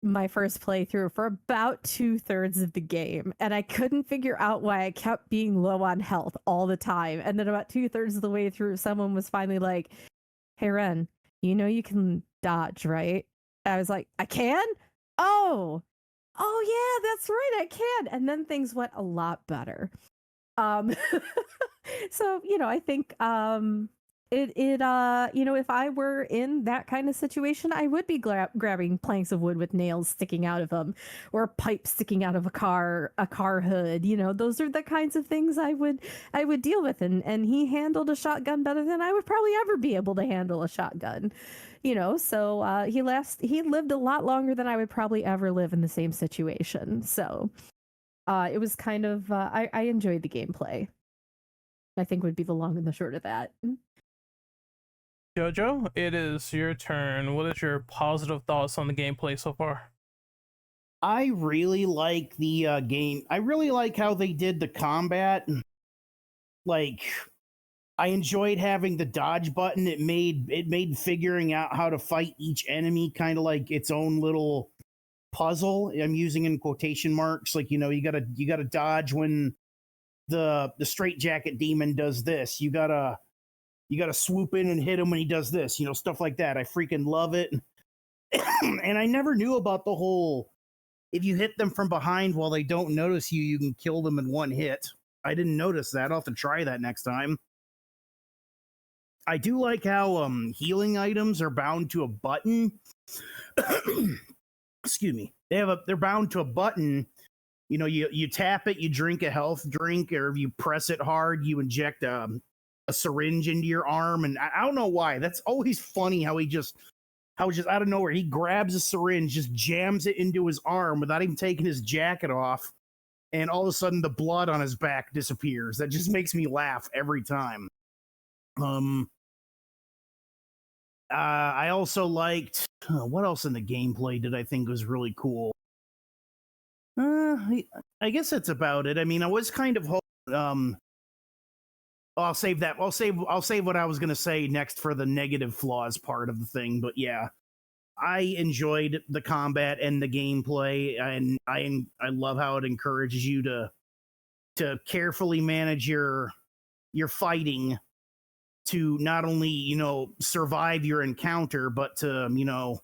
my first playthrough for about 2/3 of the game, and I couldn't figure out why I kept being low on health all the time. And then about 2/3 of the way through, someone was finally like, "Hey Ren, you can dodge, right?" I was like, "I can? Oh yeah, that's right, I can." And then things went a lot better. Um so, I think if I were in that kind of situation, I would be grabbing planks of wood with nails sticking out of them, or pipes sticking out of a car hood. Those are the kinds of things I would deal with. And he handled a shotgun better than I would probably ever be able to handle a shotgun. So he lived a lot longer than I would probably ever live in the same situation. So it was kind of I enjoyed the gameplay, I think, would be the long and the short of that. Jojo, it is your turn. What is your positive thoughts on the gameplay so far? I really like the game. I really like how they did the combat. Like, I enjoyed having the dodge button. It made figuring out how to fight each enemy kind of like its own little puzzle. I'm using in quotation marks. Like, you gotta dodge when the straitjacket demon does this. You gotta swoop in and hit him when he does this. Stuff like that. I freaking love it. And I never knew about the whole, if you hit them from behind while they don't notice you, you can kill them in one hit. I didn't notice that. I'll have to try that next time. I do like how healing items are bound to a button. Excuse me. They're bound to a button. You tap it, you drink a health drink, or if you press it hard, you inject a syringe into your arm. And I don't know why. That's always funny how just out of nowhere, he grabs a syringe, just jams it into his arm without even taking his jacket off, and all of a sudden the blood on his back disappears. That just makes me laugh every time. I also liked, what else in the gameplay did I think was really cool? I guess that's about it. I mean, I was kind of I'll save that. I'll save what I was gonna say next for the negative flaws part of the thing. But yeah, I enjoyed the combat and the gameplay, and I love how it encourages you to carefully manage your fighting to not only survive your encounter, but to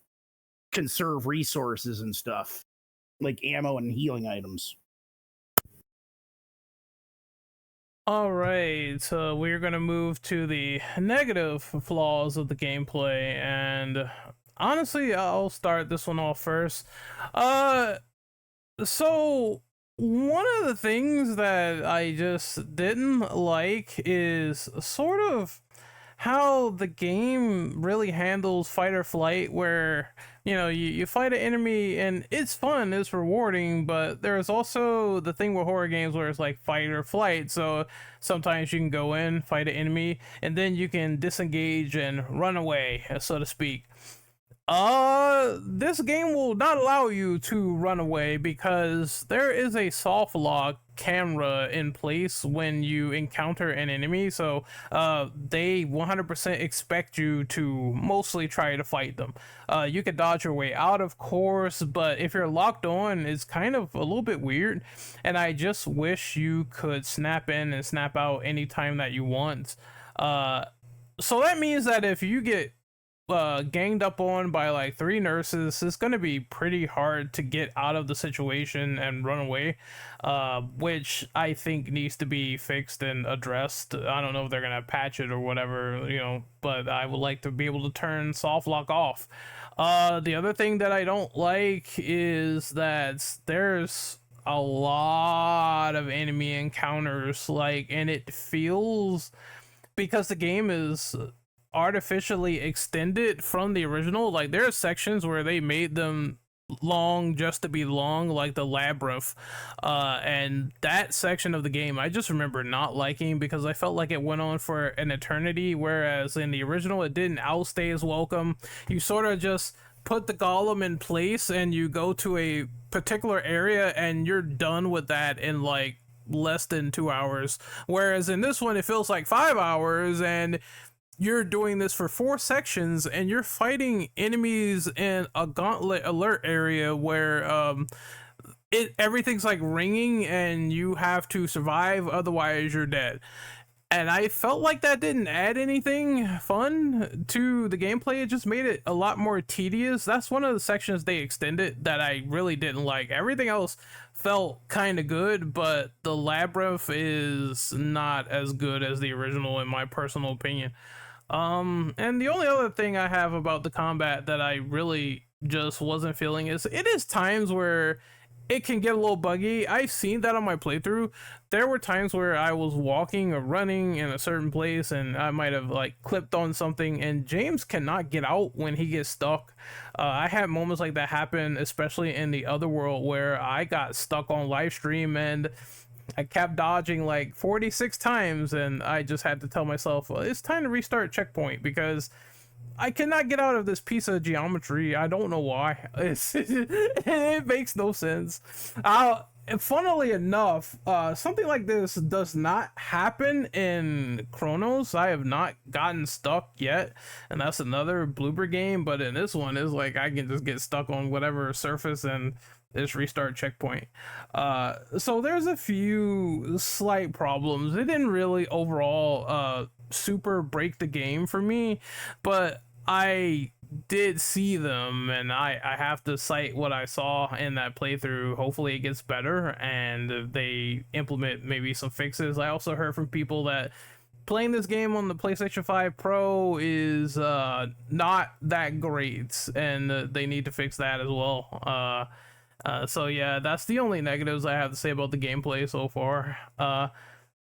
conserve resources and stuff like ammo and healing items. All right, so we're gonna move to the negative flaws of the gameplay, and honestly, I'll start this one off first. So one of the things that I just didn't like is sort of how the game really handles fight or flight, where you fight an enemy and it's fun, it's rewarding, but there's also the thing with horror games where it's like fight or flight. So sometimes you can go in, fight an enemy, and then you can disengage and run away, so to speak. This game will not allow you to run away because there is a soft lock camera in place when you encounter an enemy. So, they 100% expect you to mostly try to fight them. You can dodge your way out, of course, but if you're locked on, it's kind of a little bit weird. And I just wish you could snap in and snap out anytime that you want. So that means that if you get ganged up on by like 3 nurses, it's going to be pretty hard to get out of the situation and run away, which I think needs to be fixed and addressed. I don't know if they're going to patch it or whatever, but I would like to be able to turn soft lock off. The other thing that I don't like is that there's a lot of enemy encounters, and it feels, because the game is artificially extended from the original, like there are sections where they made them long just to be long, like the labyrinth, and that section of the game I just remember not liking because I felt like it went on for an eternity, whereas in the original it didn't outstay its welcome. You sort of just put the golem in place and you go to a particular area and you're done with that in like less than 2 hours, whereas in this one it feels like 5 hours, and you're doing this for 4 sections and you're fighting enemies in a gauntlet alert area where everything's like ringing and you have to survive, otherwise you're dead. And I felt like that didn't add anything fun to the gameplay. It just made it a lot more tedious. That's one of the sections they extended that I really didn't like. Everything else felt kind of good, but the labyrinth is not as good as the original in my personal opinion. And the only other thing I have about the combat that I really just wasn't feeling is it is times where it can get a little buggy. I've seen that on my playthrough. There were times where I was walking or running in a certain place and I might have like clipped on something, and James cannot get out when he gets stuck. I had moments like that happen, especially in the other world, where I got stuck on live stream and I kept dodging like 46 times, and I just had to tell myself, well, it's time to restart checkpoint because I cannot get out of this piece of geometry. I don't know why. It makes no sense. Funnily enough, something like this does not happen in Chronos. I have not gotten stuck yet, and that's another Bloober game, but in this one, it's like I can just get stuck on whatever surface and just restart checkpoint. So there's a few slight problems. It didn't really overall super break the game for me, but I did see them, and I have to cite what I saw in that playthrough. Hopefully it gets better and they implement maybe some fixes. I also heard from people that playing this game on the PlayStation 5 Pro is not that great, and they need to fix that as well. So yeah, that's the only negatives I have to say about the gameplay so far.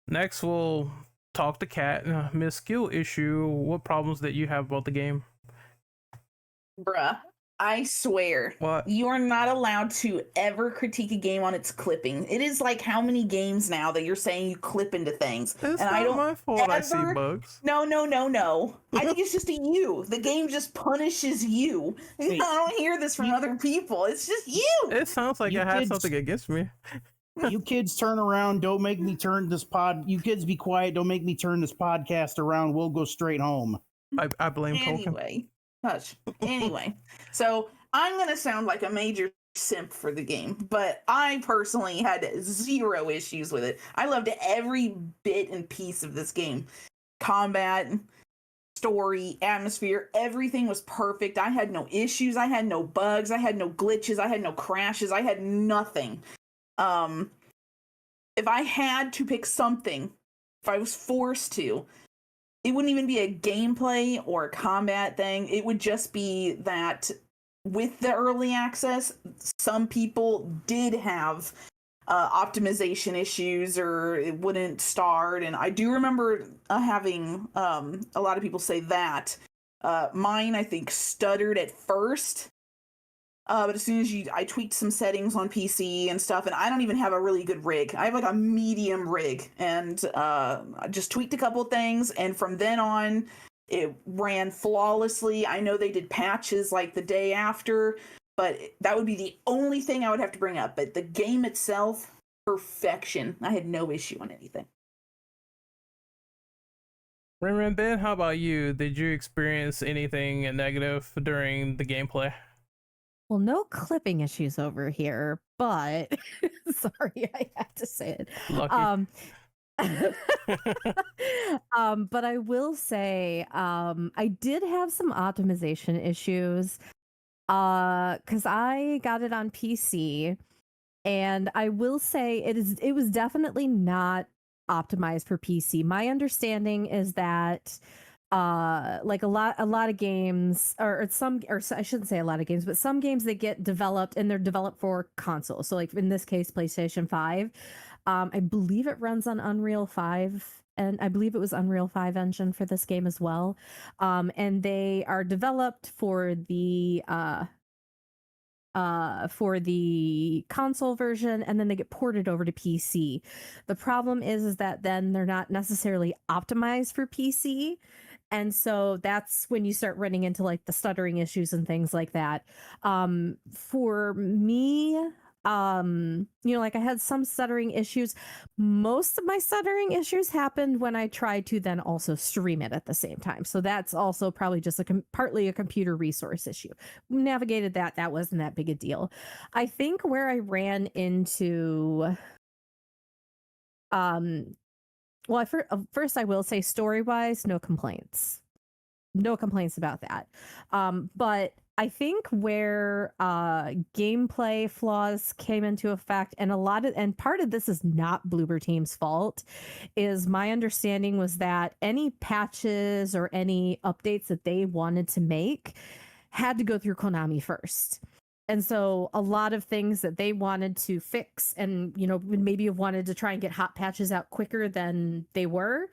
Next we'll talk to Kat. Miss Skill Issue, what problems that you have about the game? Bruh, I swear, What? you are not allowed to ever critique a game on its clipping. It is like how many games now that you're saying you clip into things, It's and not I don't my fault. I see ever- bugs. No. I think it's just a you. The game just punishes you. I Wait. don't hear this from other people. It's just you. It sounds like You it has kids- something against me. You kids turn around. Don't make me turn this pod. You kids be quiet. Don't make me turn this podcast around. We'll go straight home. I blame Tolkien. Anyway, hush. Anyway, so I'm gonna sound like a major simp for the game, but I personally had zero issues with it. I loved every bit and piece of this game. Combat, story, atmosphere, everything was perfect. I had no issues. I had no bugs. I had no glitches. I had no crashes. I had nothing. If I had to pick something, if I was forced to, it wouldn't even be a gameplay or a combat thing. It would just be that with the early access, some people did have optimization issues or it wouldn't start. And I do remember having a lot of people say that. Mine, I think, stuttered at first. But as soon as I tweaked some settings on PC and stuff, and I don't even have a really good rig. I have like a medium rig, and I just tweaked a couple of things, and from then on, it ran flawlessly. I know they did patches like the day after, but that would be the only thing I would have to bring up. But the game itself, perfection. I had no issue on anything. Raymond, Ben, how about you? Did you experience anything negative during the gameplay? Well, no clipping issues over here, but sorry, I have to say it. Lucky. But I will say, I did have some optimization issues, because I got it on PC, and I will say it was definitely not optimized for PC. My understanding is that like a lot of games or I shouldn't say a lot of games, but some games that get developed and they're developed for console. So like in this case, PlayStation 5. I believe it runs on Unreal 5, and I believe it was Unreal 5 engine for this game as well. And they are developed for the console version, and then they get ported over to PC. The problem is that then they're not necessarily optimized for PC. And so that's when you start running into like the stuttering issues and things like that. For me, like I had some stuttering issues. Most of my stuttering issues happened when I tried to then also stream it at the same time. So that's also probably just partly a computer resource issue. Navigated that. That wasn't that big a deal. I think where I ran into, well, first I will say story-wise, no complaints. No complaints about that. But I think where gameplay flaws came into effect, and part of this is not Bloober Team's fault, is my understanding was that any patches or any updates that they wanted to make had to go through Konami first. And so a lot of things that they wanted to fix and, maybe have wanted to try and get hot patches out quicker than they were,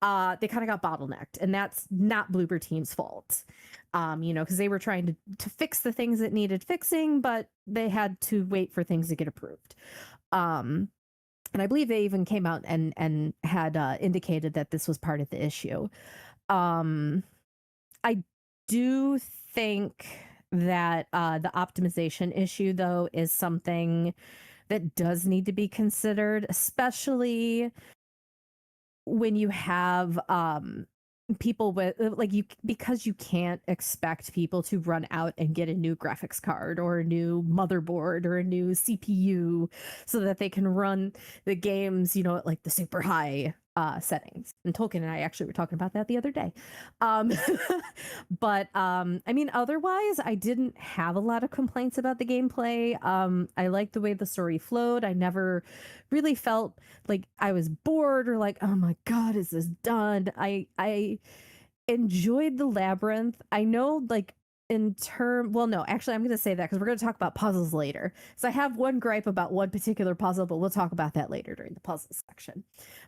they kind of got bottlenecked. And that's not Bloober Team's fault, because they were trying to fix the things that needed fixing, but they had to wait for things to get approved. And I believe they even came out and had indicated that this was part of the issue. I do think that the optimization issue, though, is something that does need to be considered, especially when you have people with because you can't expect people to run out and get a new graphics card or a new motherboard or a new CPU so that they can run the games, at like the super high settings. And Tolkien and I actually were talking about that the other day. But otherwise I didn't have a lot of complaints about the gameplay. I liked the way the story flowed. I never really felt like I was bored or like, oh my god, is this done? I enjoyed the labyrinth. I know, like, I'm going to say that because we're going to talk about puzzles later. So I have one gripe about one particular puzzle, but we'll talk about that later during the puzzle section.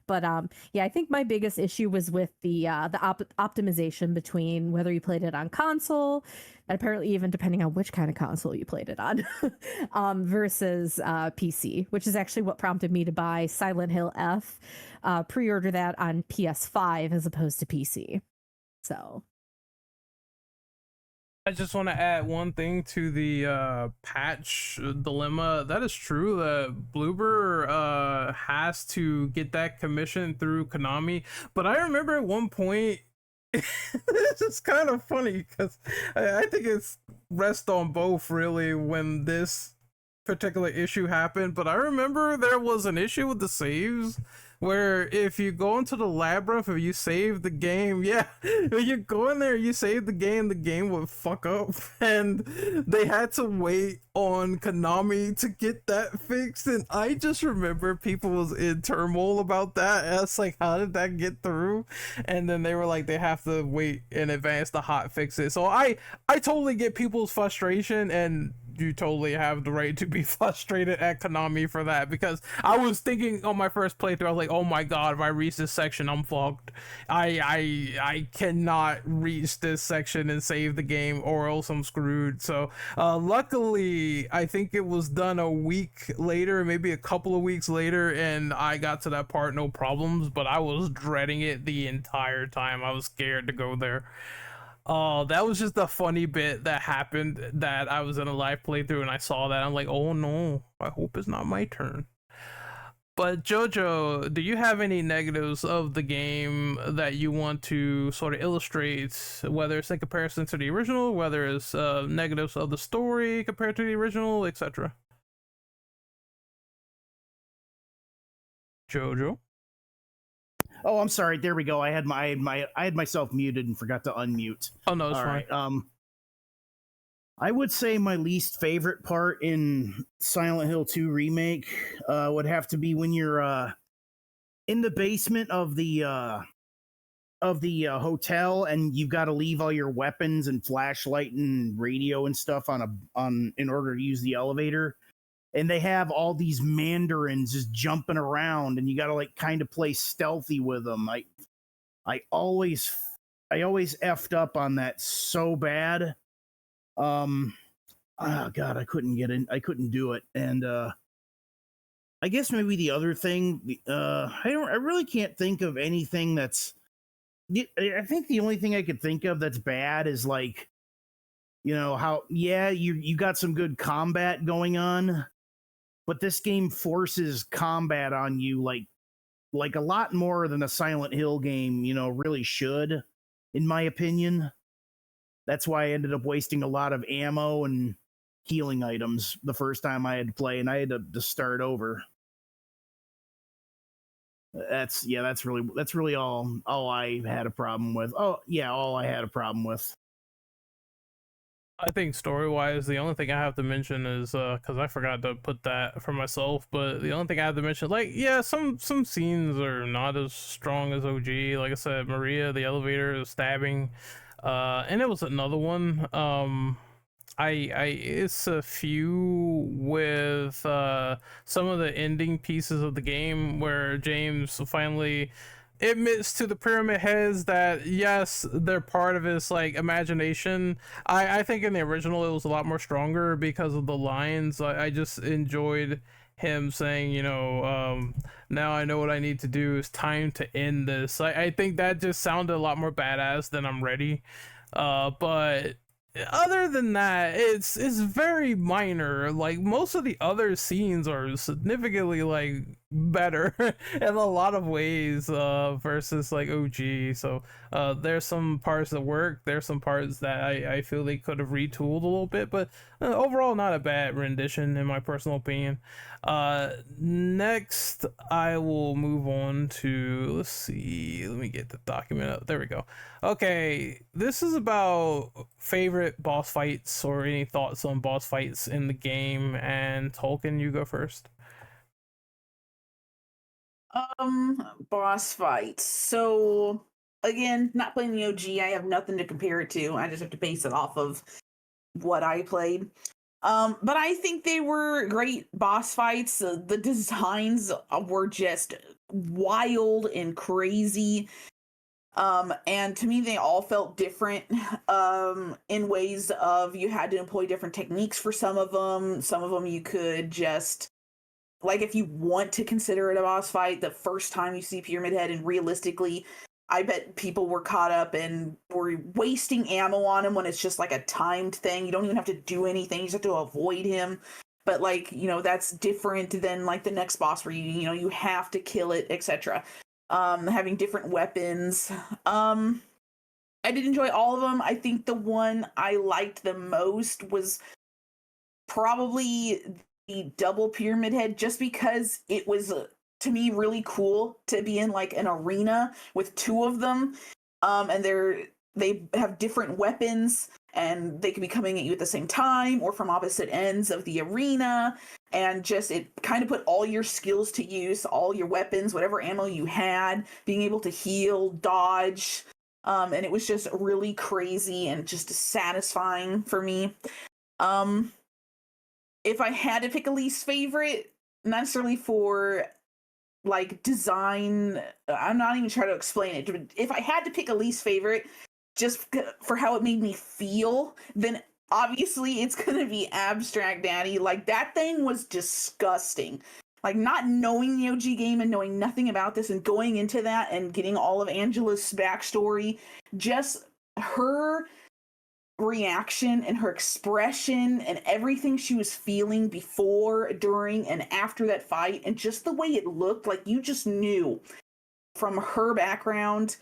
But I think my biggest issue was with the optimization between whether you played it on console, and apparently even depending on which kind of console you played it on, versus PC, which is actually what prompted me to buy Silent Hill F, pre-order that on PS5 as opposed to PC. So I just want to add one thing to the patch dilemma. That is true that Bloober has to get that commission through Konami. But I remember at one point, it's just kind of funny because I think it's rest on both really when this particular issue happened. But I remember there was an issue with the saves where if you go into the labyrinth, if you save the game, yeah, when you go in there, you save the game would fuck up, and they had to wait on Konami to get that fixed. And I just remember people was in turmoil about that. And it's like, how did that get through? And then they were like, they have to wait in advance to hot fix it. So I totally get people's frustration, and you totally have the right to be frustrated at Konami for that, because I was thinking on my first playthrough, I was like, oh my god, if I reach this section, I'm fucked. I cannot reach this section and save the game, or else I'm screwed. So luckily, I think it was done a week later, maybe a couple of weeks later, and I got to that part no problems, but I was dreading it the entire time. I was scared to go there. Oh, that was just a funny bit that happened, that I was in a live playthrough and I saw that. I'm like, oh no, I hope it's not my turn. But Jojo, do you have any negatives of the game that you want to sort of illustrate, whether it's in comparison to the original, whether it's negatives of the story compared to the original, etc.? Jojo? Oh, I'm sorry. There we go. I had myself muted and forgot to unmute. Oh no, it's All fine. right. I would say my least favorite part in Silent Hill 2 Remake would have to be when you're in the basement of the hotel, and you've got to leave all your weapons and flashlight and radio and stuff in order to use the elevator. And they have all these mandarins just jumping around, and you got to like kind of play stealthy with them. I always effed up on that so bad. Oh god, I couldn't do it. And I guess maybe the other thing, I really can't think of anything that's. I think the only thing I could think of that's bad is like, how you got some good combat going on, but this game forces combat on you like a lot more than a Silent Hill game, really should, in my opinion. That's why I ended up wasting a lot of ammo and healing items the first time I had to play, and I had to start over. That's really all I had a problem with. Oh yeah, all I had a problem with. I think story-wise, the only thing I have to mention is because I forgot to put that for myself, but the only thing I have to mention, like, yeah, some scenes are not as strong as OG. Like I said, Maria, the elevator, the stabbing, and it was another one. It's a few with some of the ending pieces of the game where James finally admits to the Pyramid Heads that yes, they're part of his like imagination. I think in the original it was a lot more stronger because of the lines. I just enjoyed him saying, now I know what I need to do. It's time to end this. I think that just sounded a lot more badass than I'm ready. But other than that, it's very minor. Like most of the other scenes are significantly like better in a lot of ways versus like OG. So there's some parts that work, there's some parts that I feel they could have retooled a little bit, but overall not a bad rendition in my personal opinion. Next I will move on to, let's see, let me get the document up. There we go. Okay, this is about favorite boss fights or any thoughts on boss fights in the game, and Tolkien, you go first. Boss fights. So again, not playing the OG, I have nothing to compare it to. I just have to base it off of what I played. But I think they were great boss fights. The designs were just wild and crazy. And to me, they all felt different in ways of you had to employ different techniques for some of them. Some of them you could just, like, if you want to consider it a boss fight, the first time you see Pyramid Head, and realistically, I bet people were caught up and were wasting ammo on him when it's just like a timed thing. You don't even have to do anything. You just have to avoid him. But like, that's different than like the next boss where you have to kill it, etc. Having different weapons. I did enjoy all of them. I think the one I liked the most was probably the double pyramid head, just because it was to me really cool to be in like an arena with two of them, and they have different weapons and they could be coming at you at the same time or from opposite ends of the arena, and just it kind of put all your skills to use, all your weapons, whatever ammo you had, being able to heal, dodge, and it was just really crazy and just satisfying for me. If I had to pick a least favorite, not necessarily for like design, I'm not even trying to explain it, but if I had to pick a least favorite just for how it made me feel, then obviously it's gonna be Abstract Daddy. Like, that thing was disgusting. Like, not knowing the OG game and knowing nothing about this and going into that and getting all of Angela's backstory, just her reaction and her expression and everything she was feeling before, during, and after that fight, and just the way it looked, like you just knew from her background,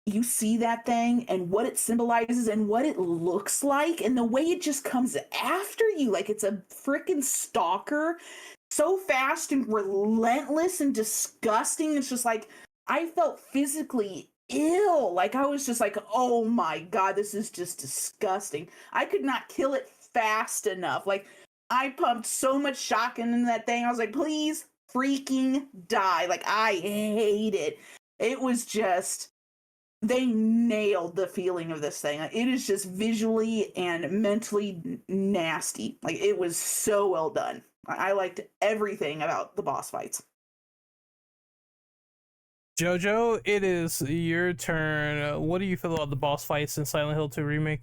you see that thing and what it symbolizes and what it looks like, and the way it just comes after you like it's a freaking stalker, so fast and relentless and disgusting. It's just like, I felt physically ill. Like, I was just like, oh my god, this is just disgusting. I could not kill it fast enough. Like, I pumped so much shotgun into that thing. I was like, please freaking die. Like, I hate it. It was just, they nailed the feeling of this thing. It is just visually and mentally nasty. Like, it was so well done. I liked everything about the boss fights. Jojo, it is your turn. What do you feel about the boss fights in Silent Hill 2 Remake?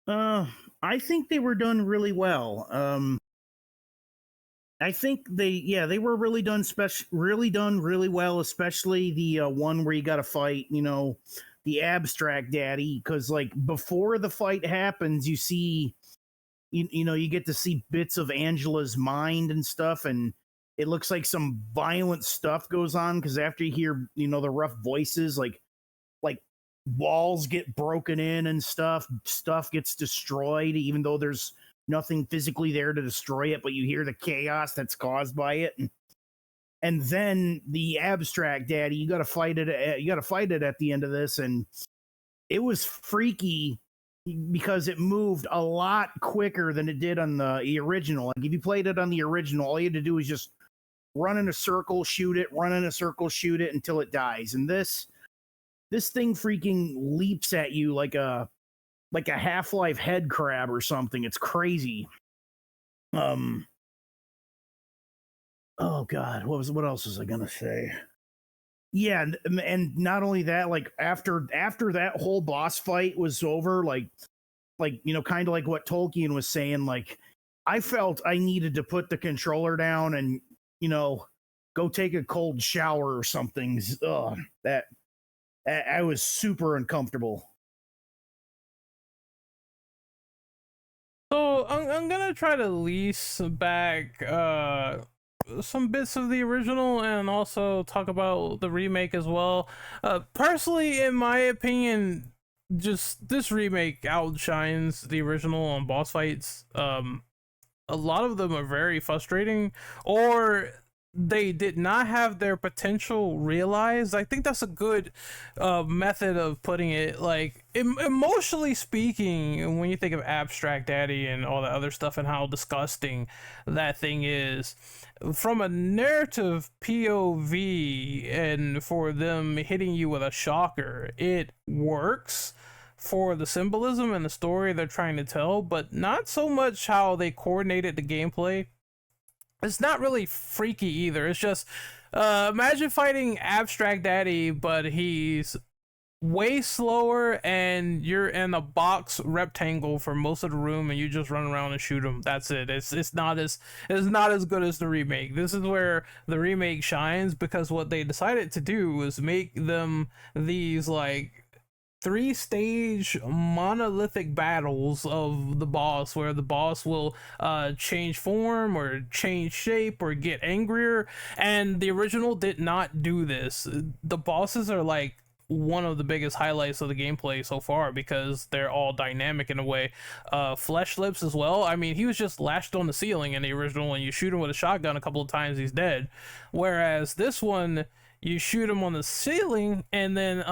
I think they were done really well. I think they were really done really well, especially the one where you got to fight, the Abstract Daddy, because like before the fight happens, you see, you get to see bits of Angela's mind and stuff, and it looks like some violent stuff goes on, because after you hear, the rough voices, like walls get broken in and stuff gets destroyed, even though there's nothing physically there to destroy it, but you hear the chaos that's caused by it. And then the Abstract Daddy, you got to fight it at the end of this, and it was freaky because it moved a lot quicker than it did on the original. Like, if you played it on the original, all you had to do was just run in a circle, shoot it, run in a circle, shoot it until it dies. And this thing freaking leaps at you like a Half-Life head crab or something. It's crazy. Oh god, what else was I gonna say? Yeah, and not only that, like after that whole boss fight was over, like kind of like what Tolkien was saying, like I felt I needed to put the controller down and go take a cold shower or something. That I was super uncomfortable. So I'm gonna try to lease back some bits of the original and also talk about the remake as well. Personally, in my opinion, just this remake outshines the original on boss fights. A lot of them are very frustrating, or they did not have their potential realized. I think that's a good method of putting it. Like, emotionally speaking, when you think of Abstract Daddy and all that other stuff and how disgusting that thing is, from a narrative POV and for them hitting you with a shocker, it works for the symbolism and the story they're trying to tell, but not so much how they coordinated the gameplay. It's not really freaky either. It's just imagine fighting Abstract Daddy, but he's way slower, and you're in a box rectangle for most of the room, and you just run around and shoot them. That's it. It's not as good as the remake. This is where the remake shines, because what they decided to do was make them these like 3-stage monolithic battles of the boss, where the boss will change form or change shape or get angrier, and the original did not do this. The bosses are like one of the biggest highlights of the gameplay so far, because they're all dynamic in a way. Flesh Lips as well. I mean, he was just lashed on the ceiling in the original, and you shoot him with a shotgun a couple of times, he's dead. Whereas this one, you shoot him on the ceiling, and then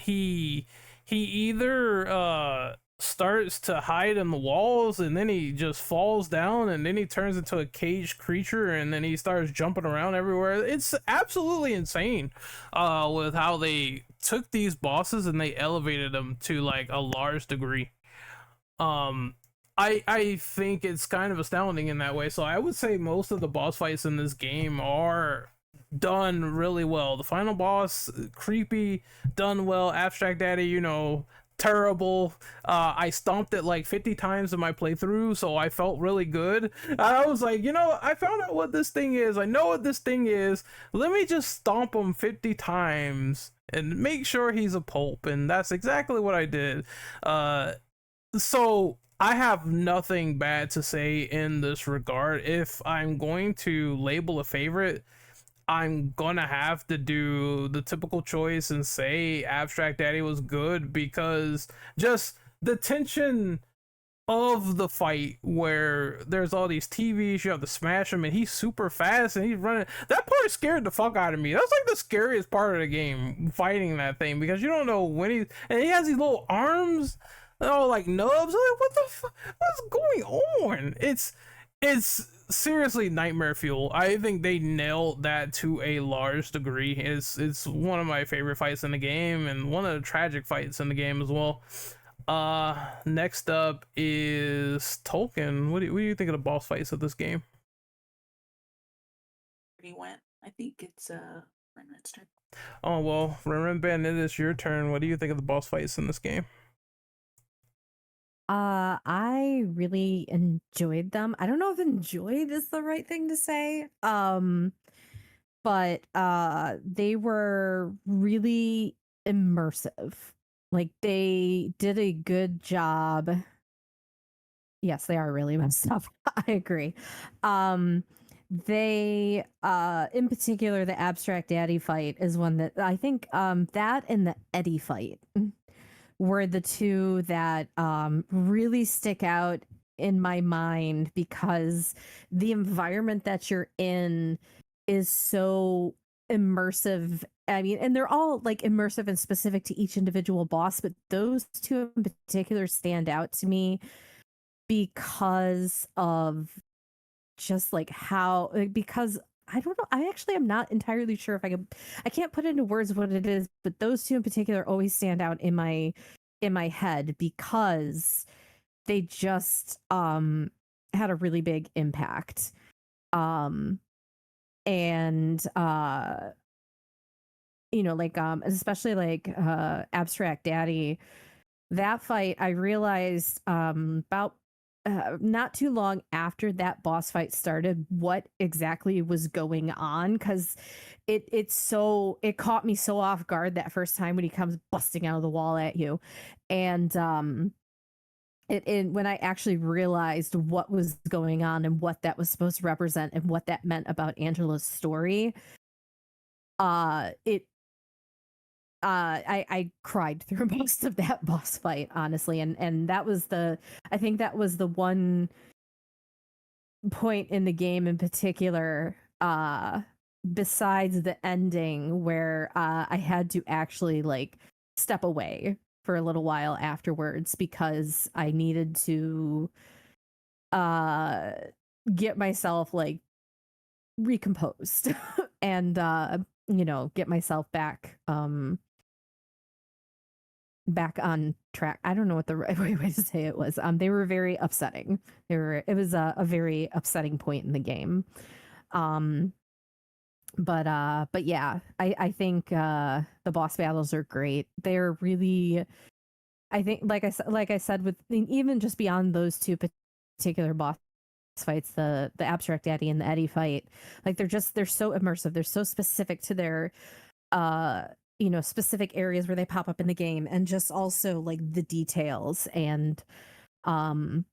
he either starts to hide in the walls, and then he just falls down, and then he turns into a caged creature, and then he starts jumping around everywhere. It's absolutely insane with how they took these bosses and they elevated them to like a large degree. I think it's kind of astounding in that way. So I would say most of the boss fights in this game are done really well. The final boss, creepy, done well. Abstract Daddy, you know, terrible. I stomped it like 50 times in my playthrough, so I felt really good. I was like, you know, I found out what this thing is. I know what this thing is. Let me just stomp him 50 times and make sure he's a pulp. And that's exactly what I did. So I have nothing bad to say in this regard. If I'm going to label a favorite, I'm gonna have to do the typical choice and say Abstract Daddy was good, because just the tension of the fight, where there's all these TVs, you have to smash him, and he's super fast and he's running. That part scared the fuck out of me. That's like the scariest part of the game, fighting that thing, because you don't know when and he has these little arms, all like nubs. I'm like, what the fuck? What's going on? It's seriously nightmare fuel. I think they nailed that to a large degree. It's one of my favorite fights in the game, and one of the tragic fights in the game as well. Next up is Tolkien. What do you think of the boss fights of this game? He went. I think it's Renren's turn. Oh well, Ren Bandit, it's your turn. What do you think of the boss fights in this game? I really enjoyed them. I don't know if enjoyed is the right thing to say. But they were really immersive. Like, they did a good job. Yes, they are really messed up. I agree. They in particular, the Abstract Daddy fight is one that I think that and the Eddie fight were the two that really stick out in my mind, because the environment that you're in is so immersive. I mean, and they're all like immersive and specific to each individual boss, but those two in particular stand out to me because of just like how, because I don't know, I actually am not entirely sure if I can't put into words what it is, but those two in particular always stand out in my head, because they just had a really big impact. And you know, like especially like Abstract Daddy, that fight, I realized about not too long after that boss fight started what exactly was going on, because it caught me so off guard that first time when he comes busting out of the wall at you. And when I actually realized what was going on and what that was supposed to represent and what that meant about Angela's story, I cried through most of that boss fight, honestly, and that was I think that was the one point in the game in particular, besides the ending, where I had to actually like step away for a little while afterwards, because I needed to get myself like recomposed and you know, get myself back on track. I don't know what the right way to say it was. They were very upsetting. It was a very upsetting point in the game. But yeah, I think the boss battles are great. They're really, I think, like I said, with even just beyond those two particular boss fights, the abstract Daddy and the Eddie fight, like they're so immersive. They're so specific to their uh specific areas where they pop up in the game, and just also like the details and um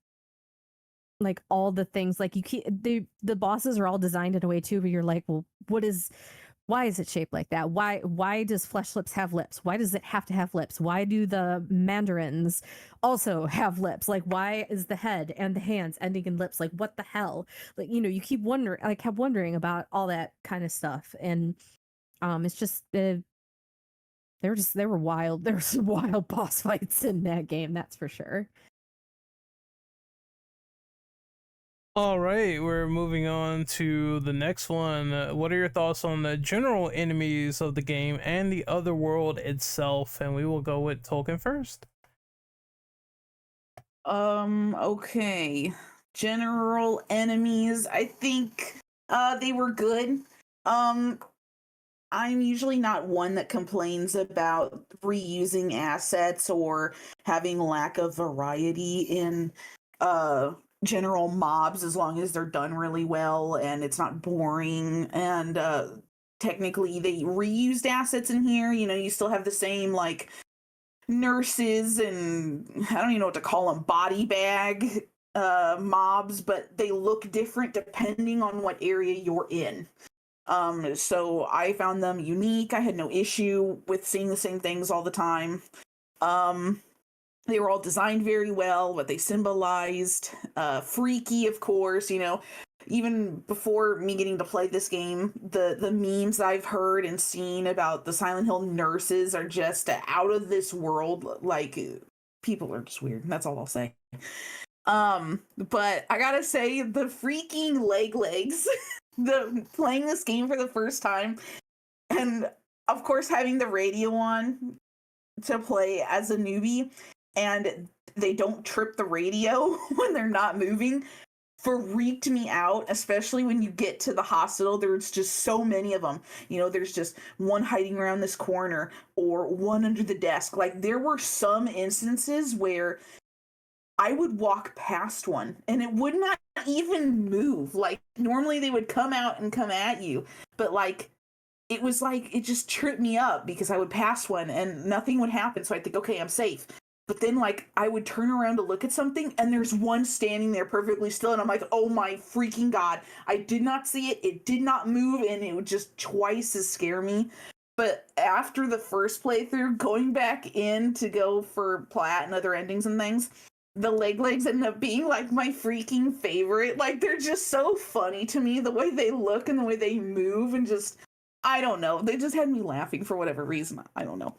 like all the things, like you keep the bosses are all designed in a way too where you're like, well, why is it shaped like that? Why does Flesh Lips have lips? Why does it have to have lips? Why do the mandarins also have lips? Like, why is the head and the hands ending in lips? Like, what the hell? Like, you keep wondering. I kept wondering about all that kind of stuff, and it's just they were wild. There were some wild boss fights in that game, that's for sure. All right, we're moving on to the next one. What are your thoughts on the general enemies of the game and the other world itself? And we will go with Tolkien first. Okay. General enemies, I think they were good. I'm usually not one that complains about reusing assets or having lack of variety in general mobs, as long as they're done really well and it's not boring. And technically they reused assets in here. You still have the same like nurses and I don't even know what to call them, body bag mobs, but they look different depending on what area you're in. So I found them unique. I had no issue with seeing the same things all the time. They were all designed very well, what they symbolized. Freaky, of course, even before me getting to play this game, the memes I've heard and seen about the Silent Hill nurses are just out of this world. Like, people are just weird. That's all I'll say. But I gotta say, the freaking legs, playing this game for the first time, and of course having the radio on to play as a newbie, and they don't trip the radio when they're not moving, freaked me out, especially when you get to the hospital. There's just so many of them. There's just one hiding around this corner or one under the desk. Like, there were some instances where I would walk past one and it would not even move. Like, normally they would come out and come at you, but like, it was like, it just tripped me up because I would pass one and nothing would happen. So I'd think, okay, I'm safe. But then like, I would turn around to look at something and there's one standing there perfectly still. And I'm like, oh my freaking God, I did not see it. It did not move. And it would just twice as scare me. But after the first playthrough, going back in to go for plat and other endings and things, the legs end up being like my freaking favorite. Like, they're just so funny to me, the way they look and the way they move, and just, I don't know, they just had me laughing for whatever reason. I don't know.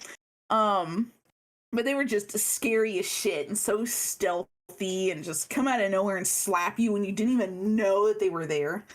But they were just scary as shit and so stealthy and just come out of nowhere and slap you when you didn't even know that they were there.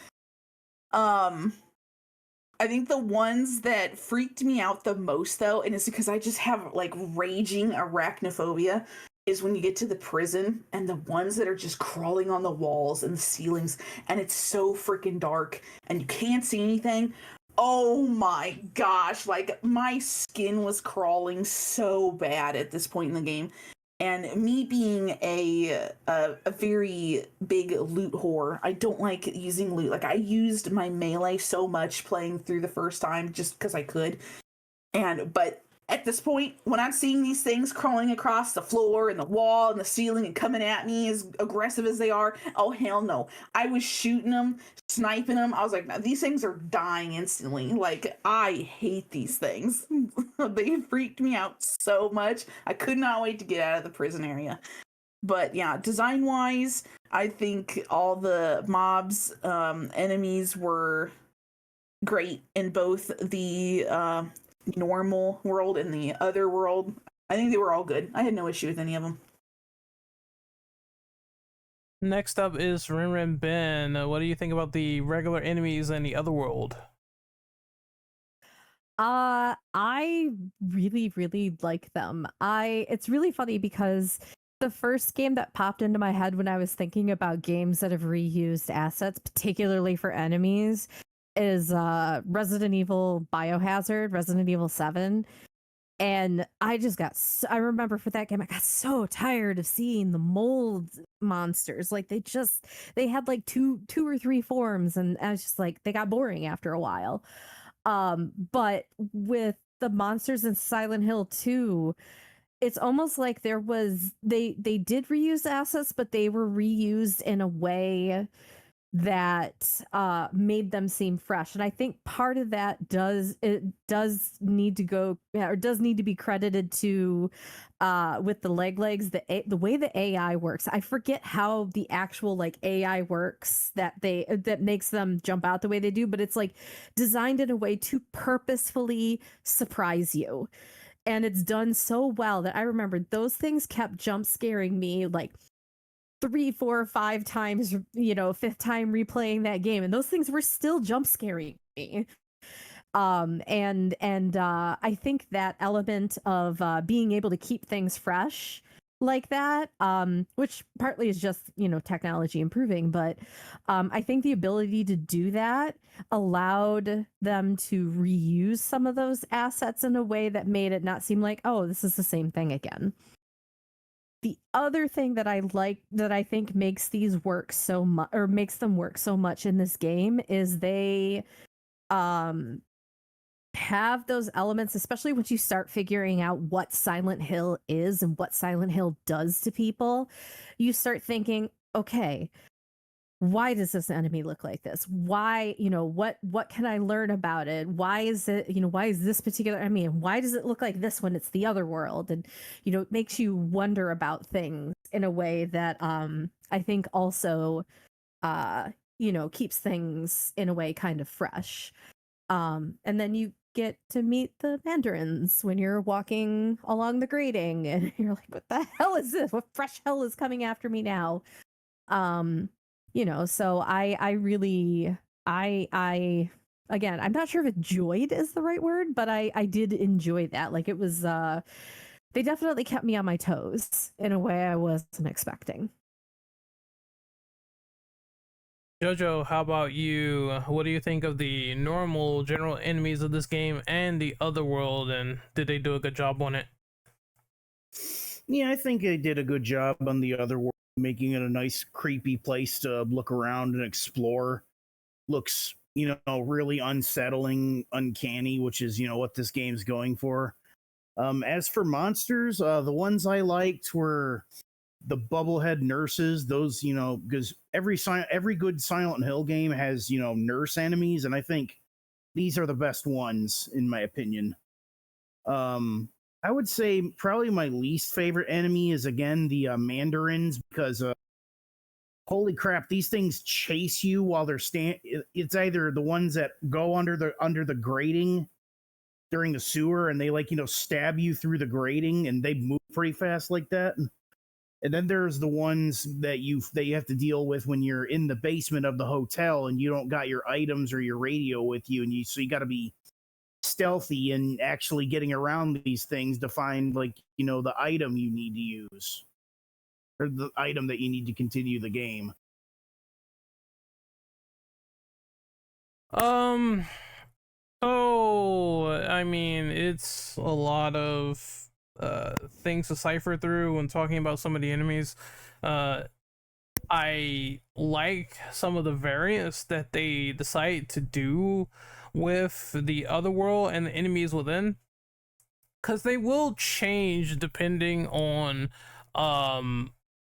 I think the ones that freaked me out the most, though, and it's because I just have like raging arachnophobia, is when you get to the prison and the ones that are just crawling on the walls and the ceilings, and it's so freaking dark and you can't see anything. Oh my gosh, like, my skin was crawling so bad at this point in the game. And me being a very big loot whore, I don't like using loot. Like, I used my melee so much playing through the first time just because I could. But at this point, when I'm seeing these things crawling across the floor and the wall and the ceiling and coming at me as aggressive as they are, oh hell no. I was shooting them, sniping them. I was like, these things are dying instantly. Like, I hate these things. They freaked me out so much. I could not wait to get out of the prison area. But yeah, design wise, I think all the mobs, enemies were great in both the normal world and the other world. I think they were all good. I had no issue with any of them. Next up is Rin Ben. What do you think about the regular enemies and the other world? I really, really like them. It's really funny because the first game that popped into my head when I was thinking about games that have reused assets, particularly for enemies, is Resident Evil Biohazard, Resident Evil 7. And I just got, I remember for that game, I got so tired of seeing the mold monsters. Like they had like two or three forms, and I was just like, they got boring after a while. But with the monsters in Silent Hill 2, it's almost like they did reuse assets, but they were reused in a way that made them seem fresh. And I think part of that does need to go, or does need to be credited to with the legs, the way the AI works. I forget how the actual like AI works that makes them jump out the way they do, but it's like designed in a way to purposefully surprise you. And it's done so well that I remember those things kept jump scaring me like 3, 4, 5 times, fifth time replaying that game, and those things were still jump scaring me. I think that element of being able to keep things fresh like that, which partly is just technology improving, but I think the ability to do that allowed them to reuse some of those assets in a way that made it not seem like, oh, this is the same thing again. The other thing that I like, that I think makes these work so much, or makes them work so much in this game, is they have those elements, especially once you start figuring out what Silent Hill is and what Silent Hill does to people. You start thinking, okay, why does this enemy look like this? Why, what can I learn about it? Why is it, why is this particular enemy, and why does it look like this when it's the other world? And, it makes you wonder about things in a way that I think also, keeps things in a way kind of fresh. And then you get to meet the mandarins when you're walking along the grating, and you're like, what the hell is this? What fresh hell is coming after me now? So I really, again, I'm not sure if enjoyed is the right word, but I did enjoy that. Like, it was, they definitely kept me on my toes in a way I wasn't expecting. Jojo, how about you? What do you think of the normal general enemies of this game and the other world, and did they do a good job on it? Yeah, I think they did a good job on the other world, making it a nice, creepy place to look around and explore. Looks, really unsettling, uncanny, which is, what this game's going for. As for monsters, the ones I liked were the bubblehead nurses. Those, because every good Silent Hill game has, nurse enemies, and I think these are the best ones, in my opinion. I would say probably my least favorite enemy is, again, the mandarins, because holy crap, these things chase you while they're it's either the ones that go under the grating during the sewer, and they stab you through the grating, and they move pretty fast like that. And then there's the ones that you have to deal with when you're in the basement of the hotel and you don't got your items or your radio with you, and you got to be stealthy and actually getting around these things to find the item you need to use, or the item that you need to continue the game. So I mean, it's a lot of things to cipher through when talking about some of the enemies. I like some of the variants that they decide to do with the other world and the enemies within, because they will change depending on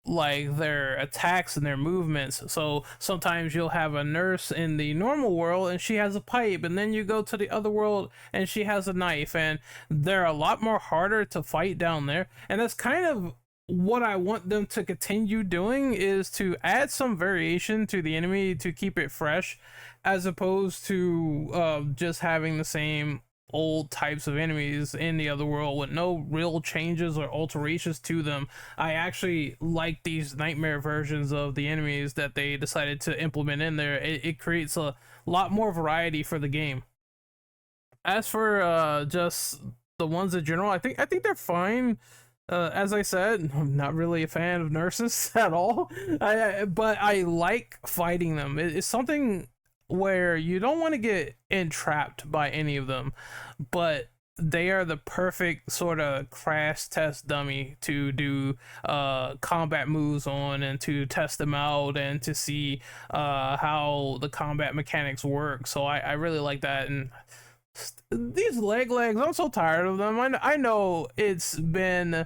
like their attacks and their movements. So sometimes you'll have a nurse in the normal world and she has a pipe, and then you go to the other world and she has a knife, and they're a lot more harder to fight down there. And that's kind of what I want them to continue doing, is to add some variation to the enemy to keep it fresh, as opposed to just having the same old types of enemies in the other world with no real changes or alterations to them. I actually like these nightmare versions of the enemies that they decided to implement in there. It creates a lot more variety for the game. As for just the ones in general, I think they're fine. As I said, I'm not really a fan of nurses at all, but I like fighting them. It's something where you don't want to get entrapped by any of them, but they are the perfect sort of crash test dummy to do combat moves on, and to test them out, and to see how the combat mechanics work. So I really like that. And these legs, I'm so tired of them. I know it's been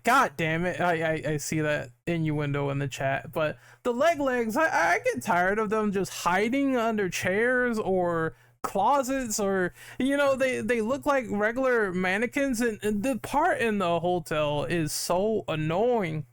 god damn it, I see that innuendo in the chat, but the legs, I get tired of them just hiding under chairs or closets, or they look like regular mannequins, and the part in the hotel is so annoying.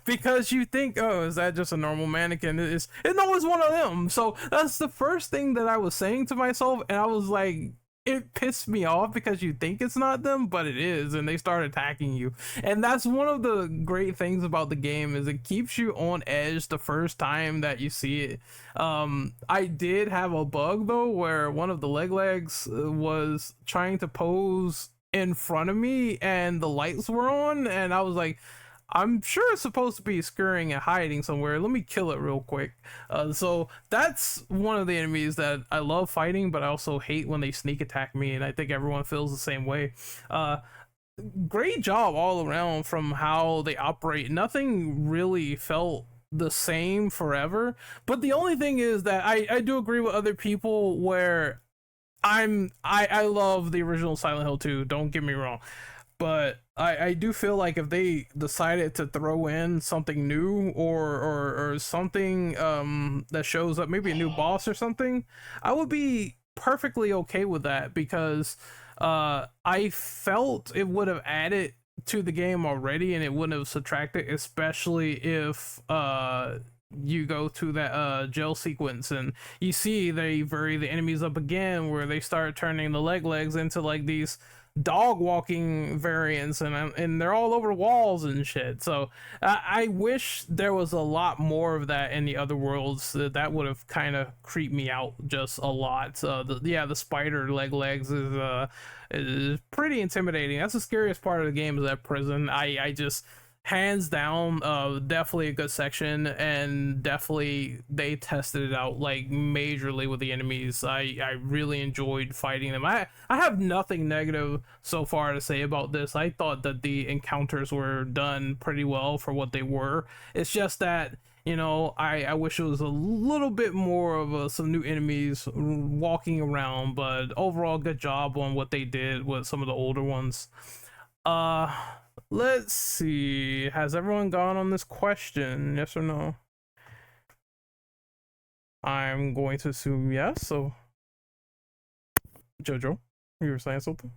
Because you think, oh, is that just a normal mannequin? It's one of them. So that's the first thing that I was saying to myself, and I was like, it pissed me off because you think it's not them, but it is, and they start attacking you. And that's one of the great things about the game, is it keeps you on edge the first time that you see it. I did have a bug though, where one of the legs was trying to pose in front of me and the lights were on, and I was like, I'm sure it's supposed to be scurrying and hiding somewhere. Let me kill it real quick. So that's one of the enemies that I love fighting, but I also hate when they sneak attack me, and I think everyone feels the same way. Great job all around from how they operate. Nothing really felt the same forever, but the only thing is that I do agree with other people where I love the original Silent Hill 2, don't get me wrong. But I do feel like if they decided to throw in something new, or something that shows up, maybe a new boss or something, I would be perfectly okay with that, because I felt it would have added to the game already, and it wouldn't have subtracted, especially if you go to that jail sequence and you see they vary the enemies up again, where they start turning the legs into like these dog walking variants, and they're all over walls and shit. So I wish there was a lot more of that in the other worlds. That would have kind of creeped me out just a lot. The spider legs is pretty intimidating. That's the scariest part of the game, is that prison. I just, hands down, definitely a good section, and definitely they tested it out like majorly with the enemies. I really enjoyed fighting them. I have nothing negative so far to say about this. I thought that the encounters were done pretty well for what they were. It's just that, I wish it was a little bit more of some new enemies walking around, but overall good job on what they did with some of the older ones. Let's see. Has everyone gone on this question? Yes or no? I'm going to assume yes. So, Jojo, you were saying something?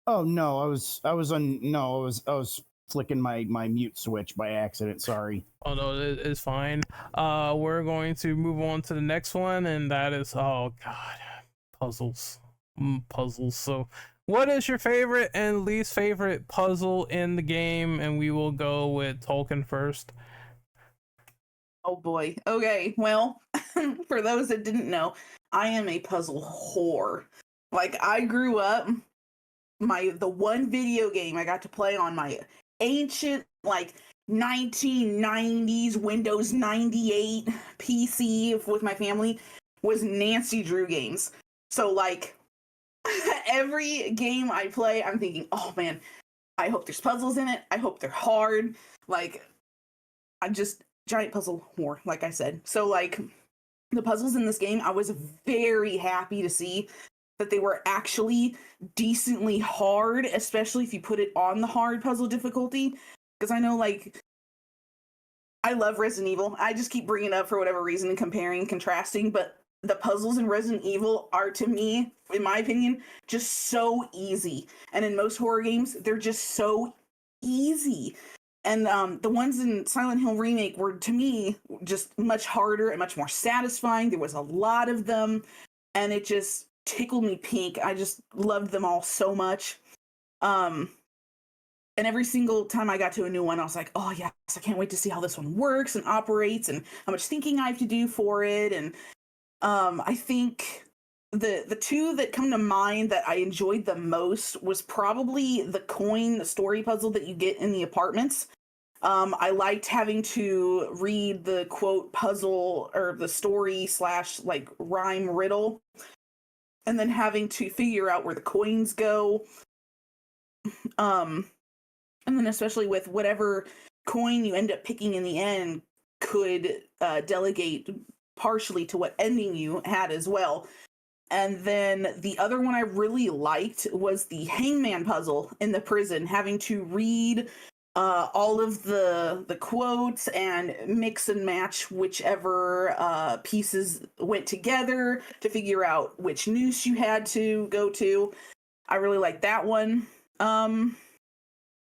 Oh no, I was flicking my mute switch by accident. Sorry. Oh no, it's fine. We're going to move on to the next one, and that is, oh god, puzzles. Puzzles. So, what is your favorite and least favorite puzzle in the game? And we will go with Tolkien first. Oh boy. Okay, well, for those that didn't know, I am a puzzle whore. Like, I grew up, the one video game I got to play on my ancient, like, 1990s Windows 98 PC with my family was Nancy Drew games. So, like, every game I play, I'm thinking, oh man, I hope there's puzzles in it. I hope they're hard. Like, I'm just giant puzzle whore, like I said. So, like, the puzzles in this game, I was very happy to see that they were actually decently hard, especially if you put it on the hard puzzle difficulty. Because I know, like, I love Resident Evil. I just keep bringing it up for whatever reason and comparing and contrasting, but the puzzles in Resident Evil are, to me, in my opinion, just so easy. And in most horror games, they're just so easy. And the ones in Silent Hill Remake were, to me, just much harder and much more satisfying. There was a lot of them, and it just tickled me pink. I just loved them all so much. And every single time I got to a new one, I was like, oh yes, I can't wait to see how this one works and operates and how much thinking I have to do for it. And I think the two that come to mind that I enjoyed the most was probably the story puzzle that you get in the apartments. I liked having to read the quote puzzle or the story / like rhyme riddle, and then having to figure out where the coins go. And then especially with whatever coin you end up picking in the end could delegate partially to what ending you had as well. And then the other one I really liked was the hangman puzzle in the prison, having to read all of the quotes and mix and match whichever pieces went together to figure out which noose you had to go to. I really like that one.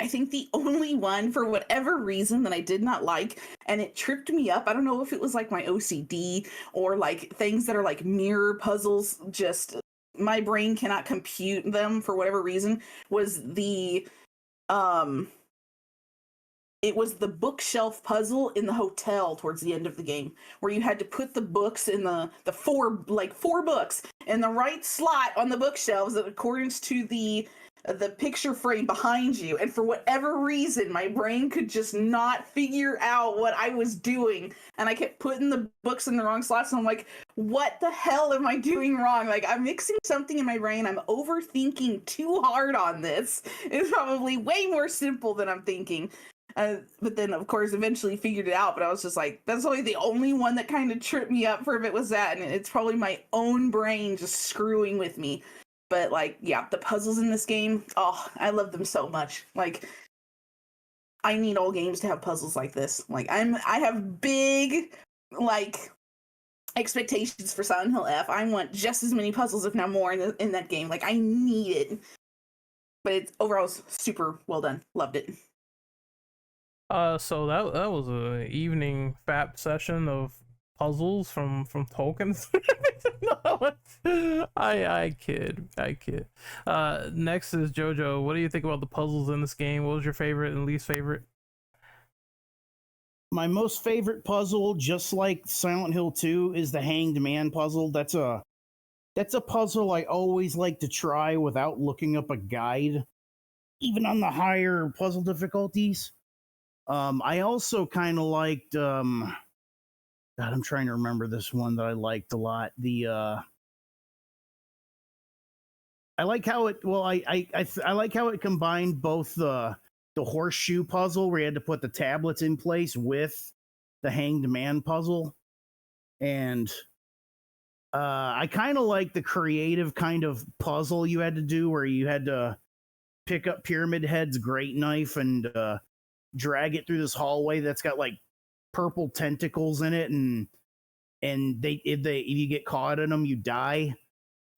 I think the only one, for whatever reason, that I did not like, and it tripped me up, I don't know if it was like my OCD or like things that are like mirror puzzles, just my brain cannot compute them for whatever reason, was the it was the bookshelf puzzle in the hotel towards the end of the game, where you had to put the books in the four books in the right slot on the bookshelves in accordance to the picture frame behind you. And for whatever reason, my brain could just not figure out what I was doing. And I kept putting the books in the wrong slots. And I'm like, what the hell am I doing wrong? Like, I'm mixing something in my brain. I'm overthinking too hard on this. It's probably way more simple than I'm thinking. But then, of course, eventually figured it out. But I was just like, that's only the only one that kind of tripped me up for if it was that. And it's probably my own brain just screwing with me. But, like, yeah, the puzzles in this game, oh, I love them so much. Like, I need all games to have puzzles like this. Like, I have big, like, expectations for Silent Hill F. I want just as many puzzles, if not more, in that game. Like, I need it. But it's overall super well done. Loved it. So that was a evening FAP session of puzzles from Tolkien. No, I kid. Next is Jojo. What do you think about the puzzles in this game? What was your favorite and least favorite? My most favorite puzzle, just like Silent Hill 2, is the Hanged Man puzzle. That's a puzzle I always like to try without looking up a guide, even on the higher puzzle difficulties. I also kind of liked God, I'm trying to remember this one that I liked a lot. I like how it I like how it combined both the horseshoe puzzle where you had to put the tablets in place with the Hanged Man puzzle. And I kind of like the creative kind of puzzle you had to do where you had to pick up Pyramid Head's great knife and drag it through this hallway that's got like purple tentacles in it, and if you get caught in them, you die.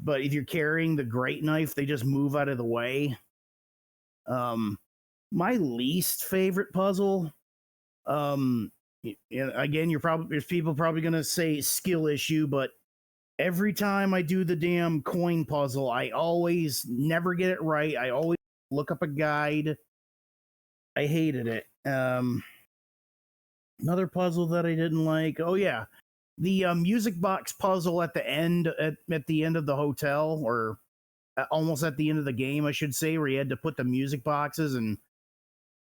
But if you're carrying the great knife, they just move out of the way. My least favorite puzzle, again, there's people probably gonna say skill issue, but every time I do the damn coin puzzle, I always never get it right. I always look up a guide. I hated it. Another puzzle that I didn't like. Oh yeah, the music box puzzle at the end at the end of the hotel, or almost at the end of the game, I should say, where you had to put the music boxes and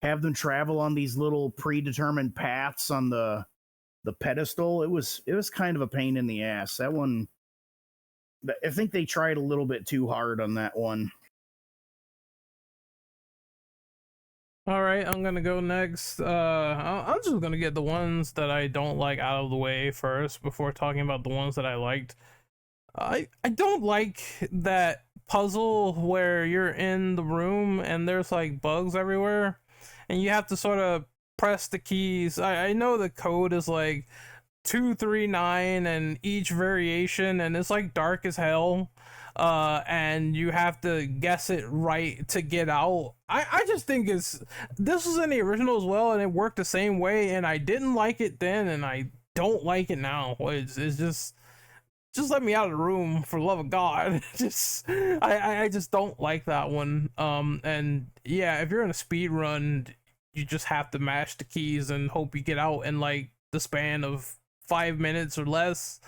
have them travel on these little predetermined paths on the pedestal. It was kind of a pain in the ass. That one, I think they tried a little bit too hard on that one. All right, I'm gonna go next. I'm just gonna get the ones that I don't like out of the way first before talking about the ones that I liked. I don't like that puzzle where you're in the room and there's like bugs everywhere and you have to sort of press the keys. I know the code is like 239 and each variation, and it's like dark as hell. And you have to guess it right to get out. I just think this was in the original as well, and it worked the same way, and I didn't like it then, and I don't like it now. It's just let me out of the room, for the love of God. I just don't like that one. And yeah, if you're in a speed run, you just have to mash the keys and hope you get out in like the span of 5 minutes or less.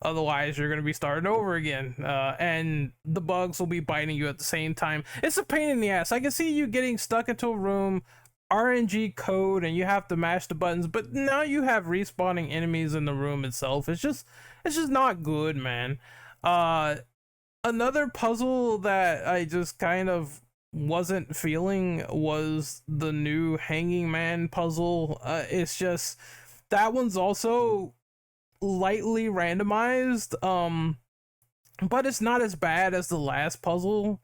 Otherwise, you're going to be starting over again. And the bugs will be biting you at the same time. It's a pain in the ass. I can see you getting stuck into a room, RNG code and you have to mash the buttons, but now you have respawning enemies in the room itself. It's just not good, man. Another puzzle that I just kind of wasn't feeling was the new Hanging Man puzzle. It's just that one's also lightly randomized, but it's not as bad as the last puzzle.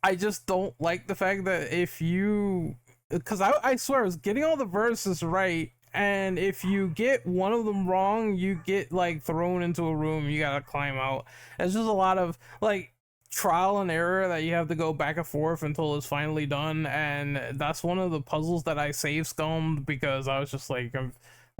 I just don't like the fact that if you, because I swear I was getting all the verses right, and if you get one of them wrong, you get like thrown into a room, you gotta climb out. It's just a lot of like trial and error that you have to go back and forth until it's finally done, and that's one of the puzzles that I save scummed because I was just like, I'm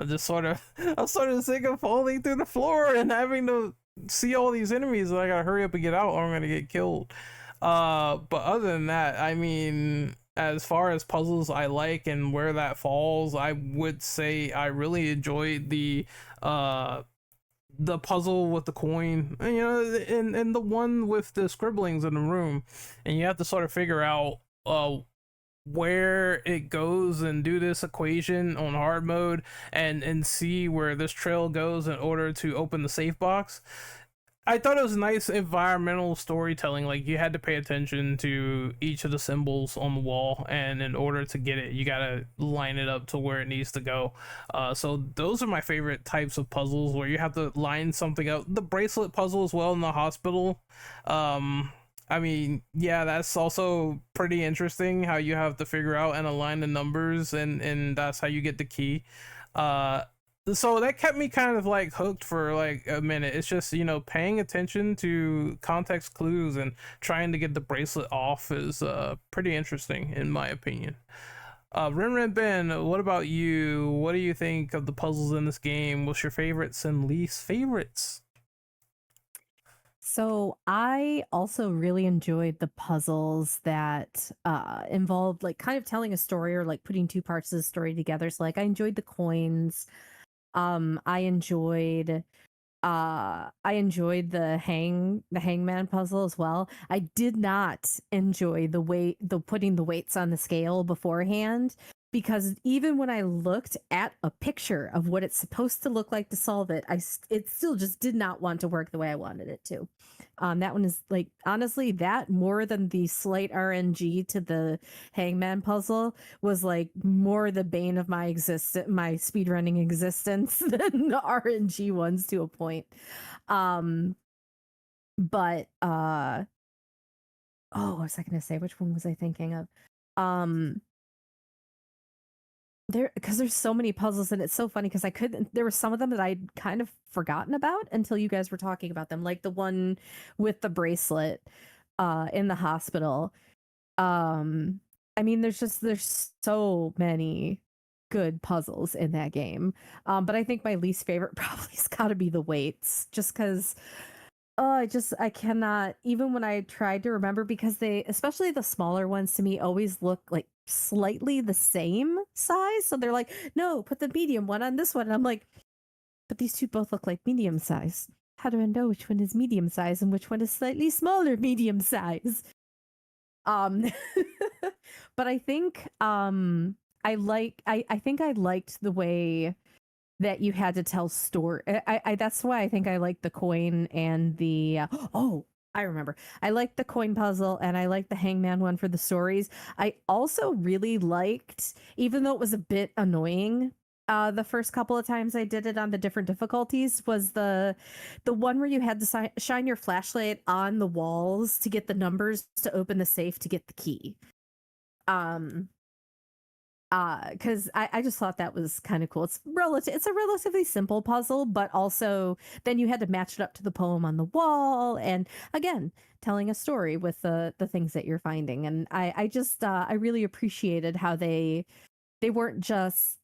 just sort of I'm sort of sick of falling through the floor and having to see all these enemies, and I gotta hurry up and get out or I'm gonna get killed. But other than that, I mean, as far as puzzles I like and where that falls, I would say I really enjoyed the puzzle with the coin, you know, and the one with the scribblings in the room, and you have to sort of figure out where it goes and do this equation on hard mode and see where this trail goes in order to open the safe box. I thought it was nice environmental storytelling. Like, you had to pay attention to each of the symbols on the wall, and in order to get it, you gotta line it up to where it needs to go. So those are my favorite types of puzzles, where you have to line something up. The bracelet puzzle as well in the hospital. I mean, yeah, that's also pretty interesting, how you have to figure out and align the numbers, and that's how you get the key. So that kept me kind of like hooked for like a minute. It's just, you know, paying attention to context clues and trying to get the bracelet off is pretty interesting in my opinion. Ren Ben, what about you? What do you think of the puzzles in this game? What's your favorites and least favorites? So I also really enjoyed the puzzles that involved like kind of telling a story or like putting two parts of the story together. So like I enjoyed the coins. I enjoyed the hangman puzzle as well. I did not enjoy the putting the weights on the scale beforehand, because even when I looked at a picture of what it's supposed to look like to solve it, it still just did not want to work the way I wanted it to. That one is like, honestly, that more than the slight RNG to the hangman puzzle was like more the bane of my speedrunning existence than the RNG ones to a point. But oh, what was I gonna say? Which one was I thinking of? Because there's so many puzzles, and it's so funny because there were some of them that I'd kind of forgotten about until you guys were talking about them, like the one with the bracelet in the hospital. I mean, there's so many good puzzles in that game. But I think my least favorite probably has got to be the weights, just because I cannot, even when I tried to remember, because especially the smaller ones to me always look like slightly the same size. So they're like, no, put the medium one on this one. And I'm like, but these two both look like medium size. How do I know which one is medium size and which one is slightly smaller medium size? But I think I think I liked the way that you had to tell story. That's why I think I like the coin and the oh, I remember. I liked the coin puzzle and I liked the hangman one for the stories. I also really liked, even though it was a bit annoying, the first couple of times I did it on the different difficulties, was the one where you had to shine your flashlight on the walls to get the numbers to open the safe to get the key. Because I just thought that was kind of cool. It's a relatively simple puzzle, but also then you had to match it up to the poem on the wall, and again, telling a story with the things that you're finding. And I just I really appreciated how they weren't just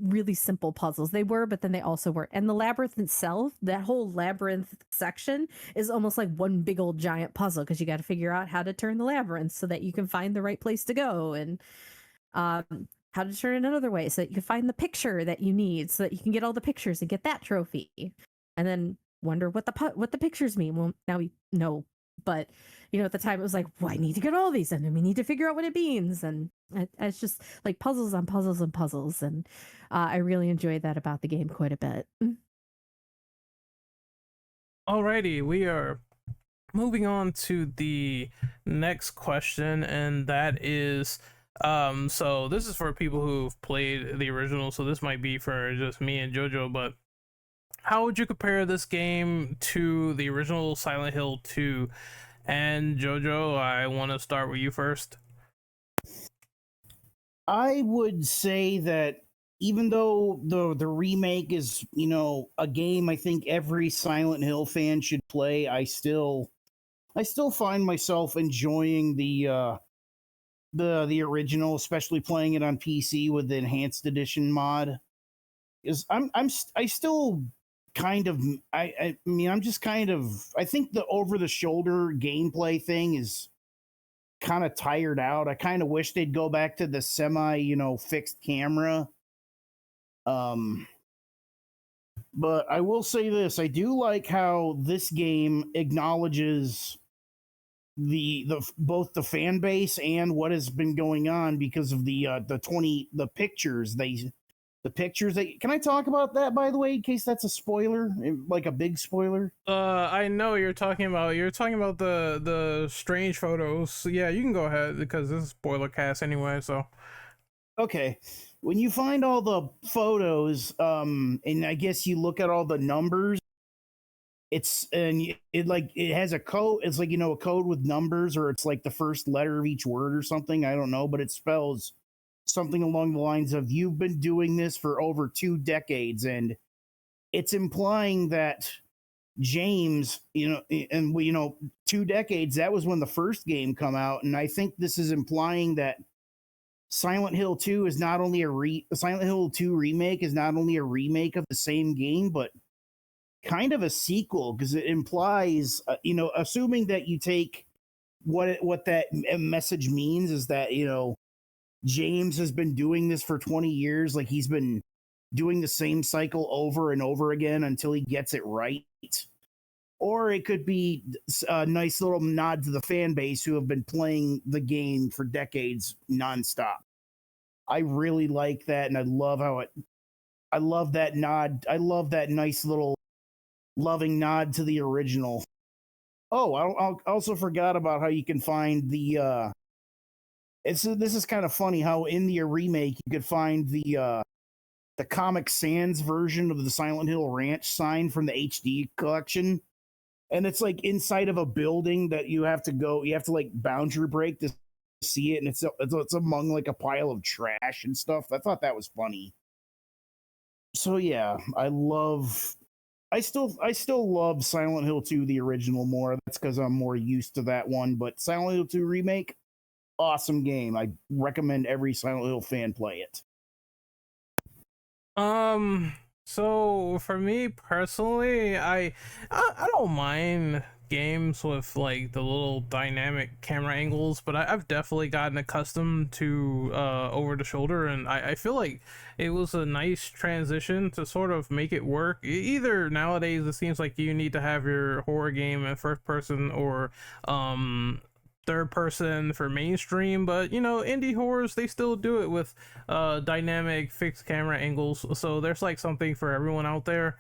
really simple puzzles. They were, but then they also weren't. And the labyrinth itself, that whole labyrinth section, is almost like one big old giant puzzle, because you got to figure out how to turn the labyrinth so that you can find the right place to go, and how to turn it another way so that you can find the picture that you need, so that you can get all the pictures and get that trophy, and then wonder what the pictures mean. Well, now we know But at the time it was like, well, I need to get all these and then we need to figure out what it means, and it's just like puzzles on puzzles and puzzles, and I really enjoyed that about the game quite a bit. Alrighty, we are moving on to the next question, and that is so this is for people who've played the original, so this might be for just me and Jojo, but how would you compare this game to the original Silent Hill 2? And Jojo, I want to start with you first. I would say that even though the remake is, a game I think every Silent Hill fan should play, I still find myself enjoying the original, especially playing it on PC with the enhanced edition mod. Is I still kind of I mean I'm just kind of I think the over the shoulder gameplay thing is kind of tired out. I kind of wish they'd go back to the semi, fixed camera. But I will say this, I do like how this game acknowledges the both the fan base and what has been going on because of the pictures that can I talk about that, by the way, in case that's a spoiler, like a big spoiler? I know you're talking about the strange photos. So yeah, you can go ahead because this is spoiler cast anyway, so okay. When you find all the photos, and I guess you look at all the numbers, it has a code. It's like, a code with numbers, or it's like the first letter of each word or something. I don't know, but it spells something along the lines of, you've been doing this for over 2 decades. And it's implying that James, and 2 decades, that was when the first game come out. And I think this is implying that Silent Hill 2 is not only Silent Hill 2 remake is not only a remake of the same game, but kind of a sequel, because it implies, assuming that you take what that message means is that, James has been doing this for 20 years. Like, he's been doing the same cycle over and over again until he gets it right. Or it could be a nice little nod to the fan base who have been playing the game for decades nonstop. I really like that, and I love that nod. I love that nice little loving nod to the original. Oh, I also forgot about how you can find the this is kind of funny how in the remake you could find the Comic Sans version of the Silent Hill Ranch sign from the HD collection. And it's like inside of a building that you have to like boundary break to see it, and it's among like a pile of trash and stuff. I thought that was funny. So yeah, I still love Silent Hill 2, the original, more. That's because I'm more used to that one. But Silent Hill 2 Remake, awesome game. I recommend every Silent Hill fan play it. So for me personally, I don't mind games with like the little dynamic camera angles, but I've definitely gotten accustomed to over the shoulder, and I feel like it was a nice transition to sort of make it work. Either nowadays it seems like you need to have your horror game in first person or third person for mainstream, but indie horrors, they still do it with dynamic fixed camera angles, so there's like something for everyone out there.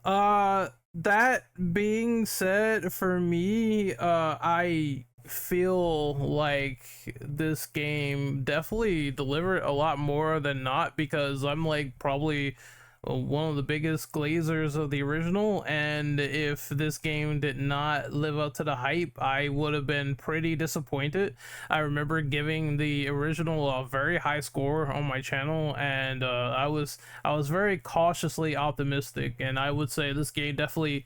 That being said, for me, I feel like this game definitely delivered a lot more than not, because I'm like probably one of the biggest glazers of the original, and if this game did not live up to the hype, I would have been pretty disappointed. I remember giving the original a very high score on my channel, and I was very cautiously optimistic, and I would say this game definitely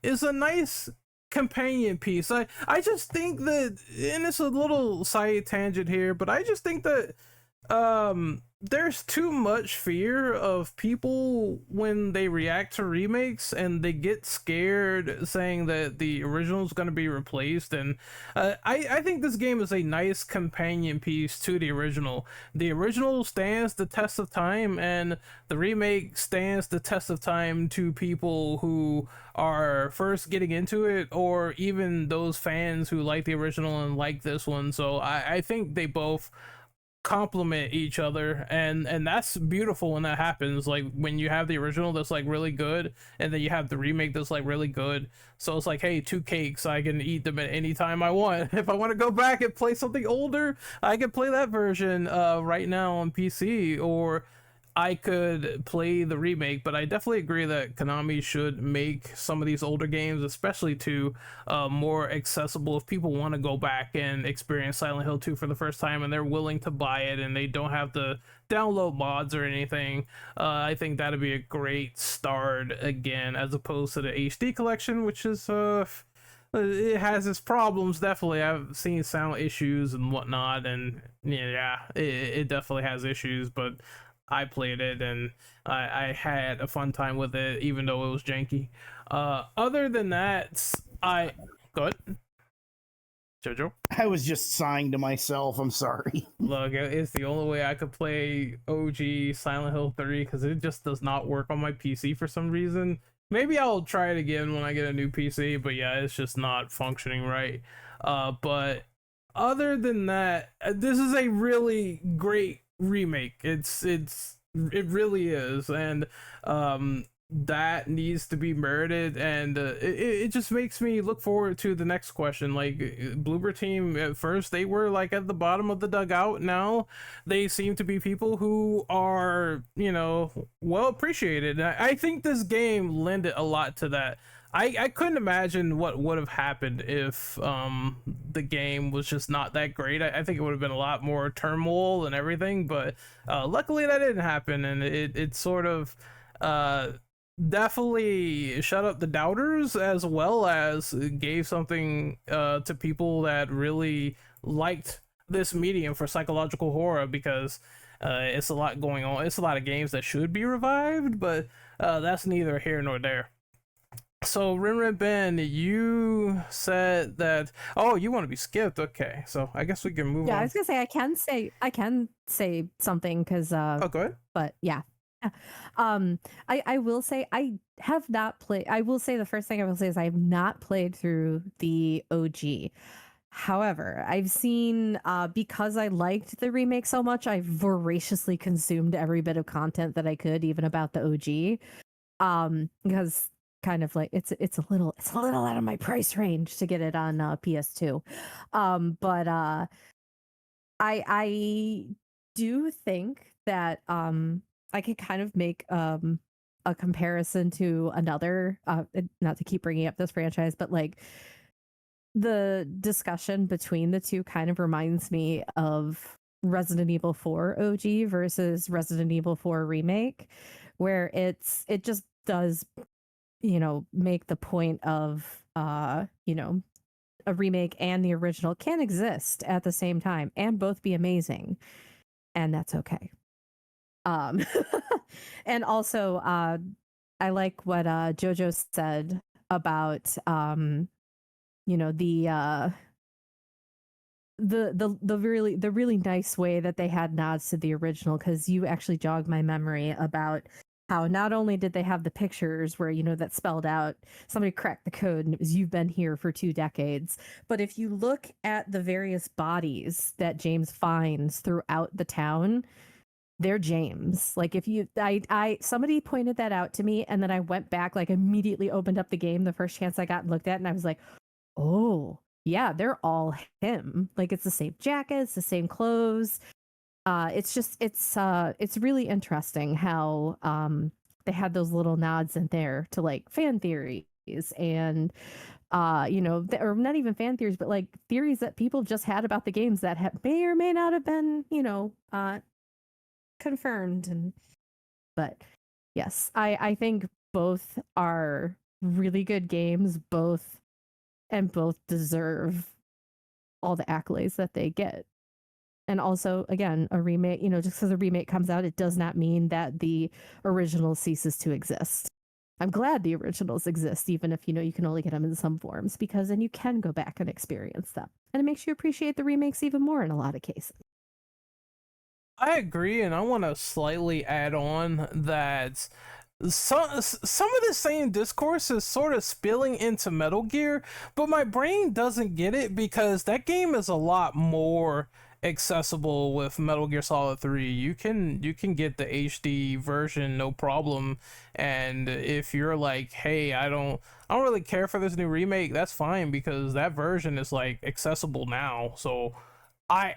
is a nice companion piece. I just think that, and it's a little side tangent here, but I just think that There's too much fear of people when they react to remakes, and they get scared saying that the original is going to be replaced. And I think this game is a nice companion piece to the original. The original stands the test of time, and the remake stands the test of time to people who are first getting into it, or even those fans who like the original and like this one. So I think they both complement each other, and that's beautiful when that happens. Like when you have the original that's like really good, and then you have the remake that's like really good. So it's like, hey, two cakes, I can eat them at any time I want. If I want to go back and play something older, I can play that version right now on PC, or I could play the remake. But I definitely agree that Konami should make some of these older games, especially to more accessible if people want to go back and experience Silent Hill 2 for the first time and they're willing to buy it and they don't have to download mods or anything. I think that'd be a great start again, as opposed to the HD collection, which is it has its problems. Definitely, I've seen sound issues and whatnot, and yeah, it definitely has issues. But I played it and I had a fun time with it, even though it was janky. Other than that, I go ahead, Jojo. I was just sighing to myself. I'm sorry. Look, it's the only way I could play OG Silent Hill 3 because it just does not work on my PC for some reason. Maybe I'll try it again when I get a new PC, but yeah, it's just not functioning right. But other than that, this is a really great remake. It really is, and that needs to be merited. And it just makes me look forward to the next question. Like Bloober Team, at first they were like at the bottom of the dugout. Now they seem to be people who are, well appreciated. I think this game lended a lot to that. I couldn't imagine what would have happened if the game was just not that great. I think it would have been a lot more turmoil and everything, but luckily that didn't happen, and it sort of definitely shut up the doubters, as well as gave something to people that really liked this medium for psychological horror, because it's a lot going on. It's a lot of games that should be revived, but that's neither here nor there. So Rinrin Ben, you said that, oh, you want to be skipped. Okay, so I guess we can move on. I was gonna say I can say something because oh, go ahead. But yeah. I will say I have not played. I will say the first thing I will say is I have not played through the OG. However, I've seen because I liked the remake so much, I voraciously consumed every bit of content that I could, even about the OG. Because kind of like it's a little out of my price range to get it on PS2. But I do think that I could kind of make a comparison to another not to keep bringing up this franchise, but like the discussion between the two kind of reminds me of Resident Evil 4 OG versus Resident Evil 4 Remake, where it just does make the point of a remake and the original can exist at the same time and both be amazing, and that's okay. And also I like what Jojo said about the really nice way that they had nods to the original, because you actually jogged my memory about how not only did they have the pictures where that spelled out somebody cracked the code and it was "you've been here for 2 decades," but if you look at the various bodies that James finds throughout the town, they're James. Like if you somebody pointed that out to me, and then I went back, like immediately opened up the game the first chance I got and looked at it, and I was like, oh yeah, they're all him. Like it's the same jacket, it's the same clothes. It's really interesting how they had those little nods in there to like fan theories and or not even fan theories, but like theories that people just had about the games that may or may not have been confirmed. But yes, I think both are really good games, both deserve all the accolades that they get. And also, again, a remake, just because a remake comes out, it does not mean that the original ceases to exist. I'm glad the originals exist, even if you can only get them in some forms, because then you can go back and experience them. And it makes you appreciate the remakes even more in a lot of cases. I agree, and I want to slightly add on that some of the same discourse is sort of spilling into Metal Gear, but my brain doesn't get it because that game is a lot more accessible with Metal Gear Solid 3. You can get the HD version no problem, and if you're like, hey, I don't really care for this new remake, that's fine because that version is like accessible now. So I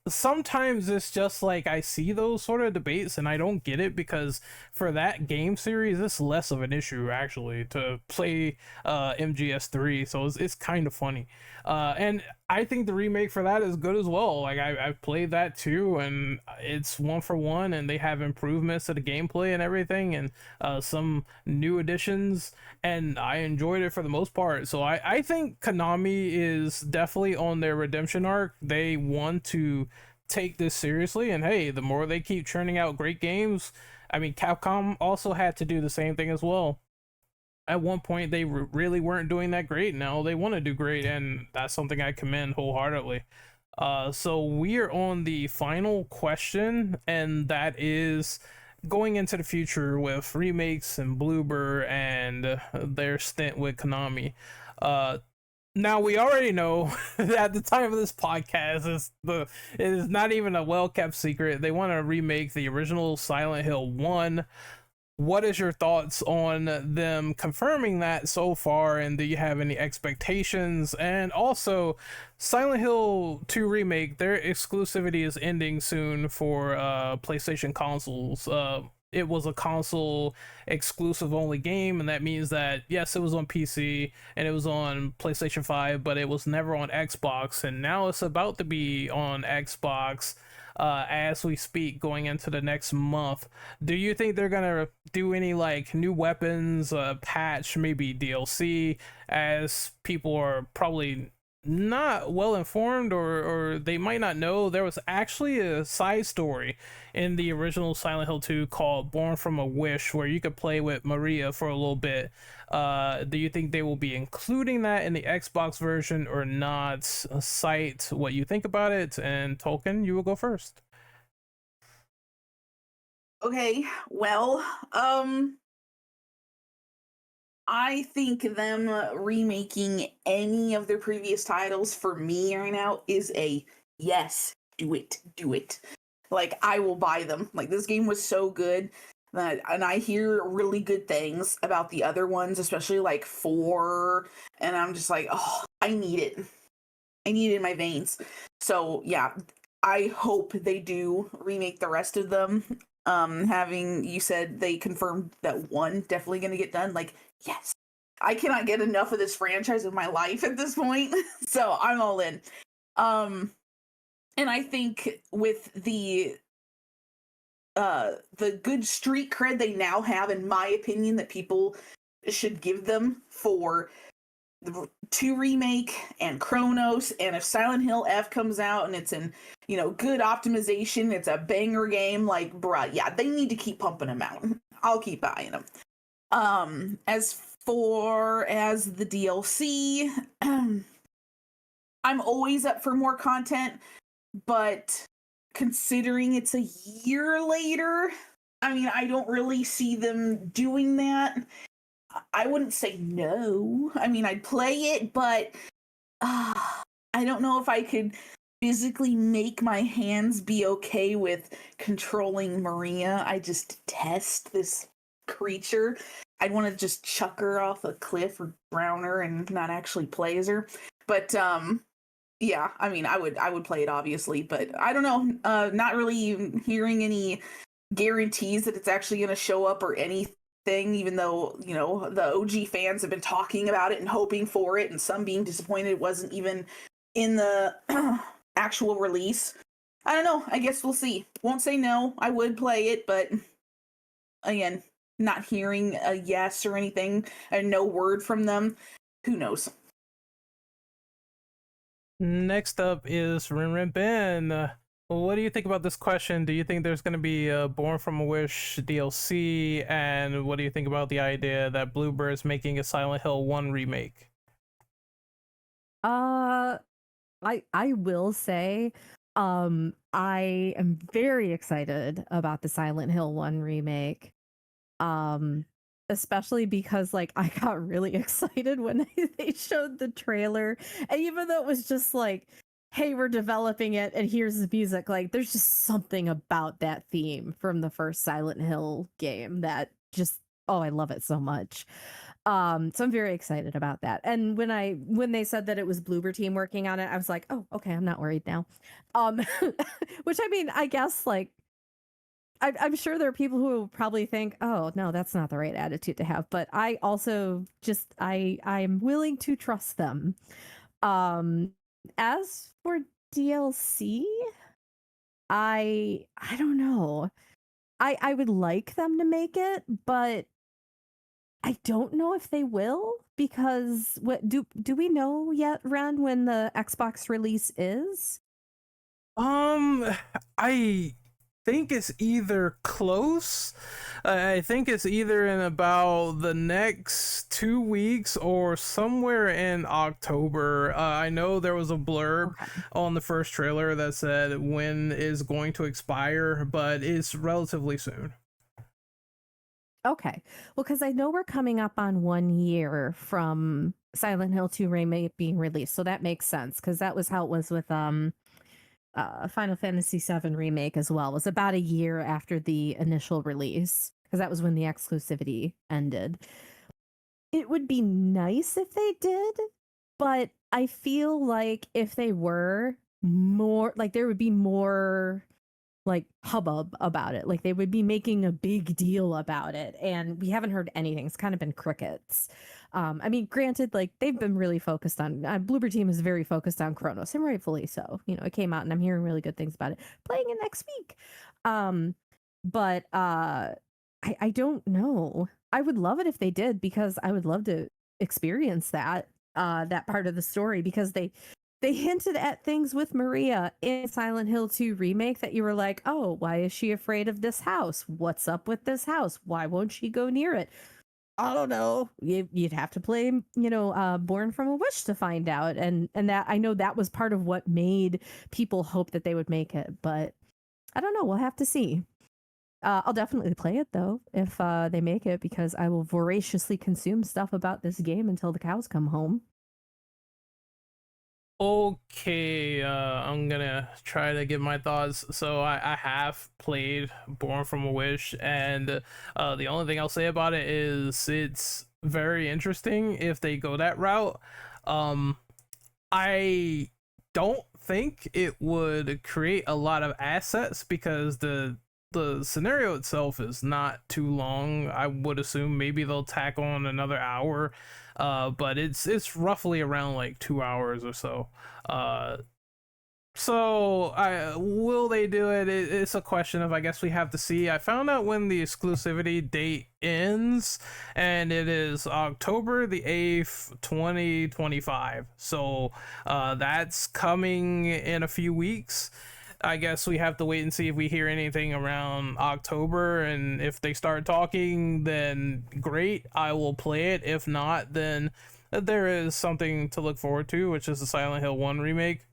sometimes it's just like I see those sort of debates and I don't get it because for that game series it's less of an issue actually to play MGS3, so it's kind of funny. And I think the remake for that is good as well. Like I've played that too, and it's one for one, and they have improvements to the gameplay and everything, and some new additions, and I enjoyed it for the most part. So I think Konami is definitely on their redemption arc. They want to take this seriously, and hey, the more they keep churning out great games, I mean, Capcom also had to do the same thing as well. At one point they really weren't doing that great. Now they want to do great, and that's something I commend wholeheartedly. So we are on the final question, and that is going into the future with remakes and Bloober and their stint with Konami. Now we already know at the time of this podcast it is not even a well kept secret. They want to remake the original Silent Hill 1. What is your thoughts on them confirming that so far, and do you have any expectations? And also, Silent Hill 2 Remake, their exclusivity is ending soon for PlayStation consoles. It was a console exclusive only game, and that means that yes, it was on PC and it was on PlayStation 5, but it was never on Xbox, and now it's about to be on Xbox as we speak, going into the next month. Do you think they're gonna do any like new weapons, patch, maybe DLC, as people are probably not well informed, or they might not know? There was actually a side story in the original Silent Hill 2 called Born from a Wish, where you could play with Maria for a little bit. Do you think they will be including that in the Xbox version or not? Cite what you think about it, and Tolkien, you will go first. Okay, well, I think them remaking any of their previous titles for me right now is a yes, do it, do it. Like, I will buy them. Like, this game was so good that, and I hear really good things about the other ones, especially like 4, and I'm just like, oh, I need it. I need it in my veins. So yeah, I hope they do remake the rest of them. Having you said they confirmed that 1 definitely gonna get done, like, yes. I cannot get enough of this franchise in my life at this point. So I'm all in. And I think with the good street cred they now have, in my opinion, that people should give them for the 2 remake and Chronos, and if Silent Hill F comes out and it's in, good optimization, it's a banger game, like, bruh, yeah, they need to keep pumping them out. I'll keep buying them. As for the DLC, I'm always up for more content, but considering it's a year later, I mean, I don't really see them doing that. I wouldn't say no. I mean, I'd play it, but I don't know if I could physically make my hands be okay with controlling Maria. I just detest this creature. I'd want to just chuck her off a cliff or drown her and not actually play as her. But yeah, I mean, I would play it obviously, but I don't know. Not really hearing any guarantees that it's actually going to show up or anything. Even though the OG fans have been talking about it and hoping for it, and some being disappointed it wasn't even in the actual release. I don't know. I guess we'll see. Won't say no. I would play it, but again, not hearing a yes or anything and no word from them. Who knows? Next up is Rin Ben. Well, what do you think about this question? Do you think there's going to be a Born from a Wish DLC? And what do you think about the idea that Bloober is making a Silent Hill 1 remake? Uh, I will say, I am very excited about the Silent Hill 1 remake. Um, Especially because like I got really excited when they showed the trailer. And even though it was just like, hey, we're developing it and here's the music, like there's just something about that theme from the first Silent Hill game that just, oh, I love it so much. So I'm very excited about that. And when they said that it was Bloober team working on it, I was like, oh, okay, I'm not worried now. Um which I mean, I guess like I'm sure there are people who will probably think, oh no, that's not the right attitude to have. But I also just I'm willing to trust them. Um as for DLC, I don't know. I would like them to make it, but I don't know if they will, because what do we know yet, Ren, when the Xbox release is? Um, I think it's either close. I think it's either in about the next 2 weeks or somewhere in October. I know there was a blurb Okay. on the first trailer that said when is going to expire, but it's relatively soon. Okay. Well, because I know we're coming up on 1 year from Silent Hill 2 Remake being released. So that makes sense, because that was how it was with Final Fantasy VII Remake as well. It was about a year after the initial release, because that was when the exclusivity ended. It would be nice if they did, but I feel like if they were more, like there would be more like hubbub about it. Like they would be making a big deal about it. And we haven't heard anything. It's kind of been crickets. I mean, granted, like they've been really focused on Bloober Team is very focused on Chronos, and rightfully so. You know, it came out and I'm hearing really good things about it. Playing it next week. But I don't know. I would love it if they did, because I would love to experience that part of the story, because they hinted at things with Maria in Silent Hill 2 Remake that you were like, oh, why is she afraid of this house? What's up with this house? Why won't she go near it? I don't know. You'd have to play, Born from a Wish to find out. And that, I know that was part of what made people hope that they would make it. But I don't know. We'll have to see. I'll definitely play it, though, if they make it, because I will voraciously consume stuff about this game until the cows come home. Okay, I'm gonna try to give my thoughts. So I have played Born from a Wish, and the only thing I'll say about it is it's very interesting if they go that route. Um, I don't think it would create a lot of assets because the scenario itself is not too long. I would assume maybe they'll tack on another hour, but it's roughly around like 2 hours or so. Uh, so I will they do it? It's a question of, I guess we have to see. I found out when the exclusivity date ends, and it is October the 8th, 2025. So that's coming in a few weeks. I guess we have to wait and see if we hear anything around October, and if they start talking, then great, I will play it. If not, then there is something to look forward to, which is the Silent Hill 1 remake.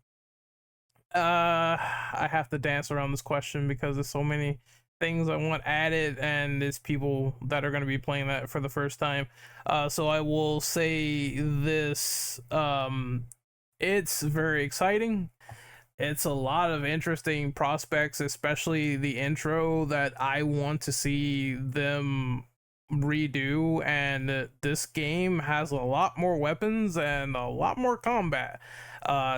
I have to dance around this question because there's so many things I want added, and it's people that are going to be playing that for the first time. So I will say this: it's very exciting. It's a lot of interesting prospects, especially the intro that I want to see them redo. And this game has a lot more weapons and a lot more combat.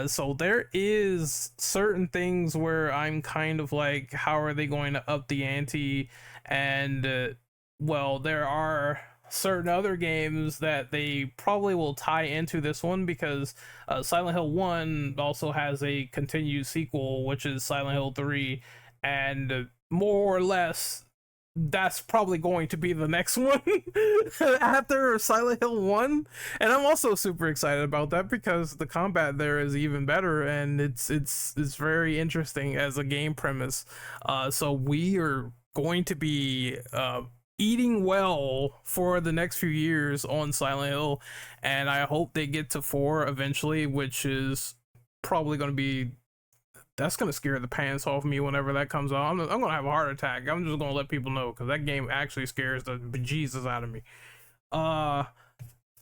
So there is certain things where I'm kind of like, how are they going to up the ante? And well, there are certain other games that they probably will tie into this one, because Silent Hill 1 also has a continued sequel, which is Silent Hill 3, and more or less that's probably going to be the next one after Silent Hill 1. And I'm also super excited about that because the combat there is even better, and it's very interesting as a game premise. So we are going to be eating well for the next few years on Silent Hill, and I hope they get to 4 eventually, which is probably going to be, that's gonna scare the pants off me whenever that comes out. I'm gonna have a heart attack. I'm just gonna let people know because that game actually scares the bejesus out of me. Uh,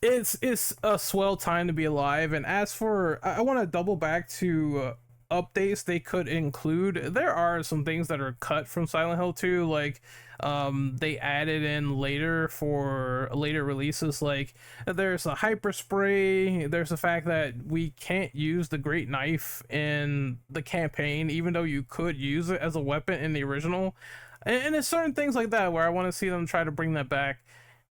it's a swell time to be alive. And as for, I want to double back to updates they could include. There are some things that are cut from Silent Hill 2, like they added in later for later releases. Like there's a hyper spray, there's the fact that we can't use the great knife in the campaign even though you could use it as a weapon in the original. And it's certain things like that where I want to see them try to bring that back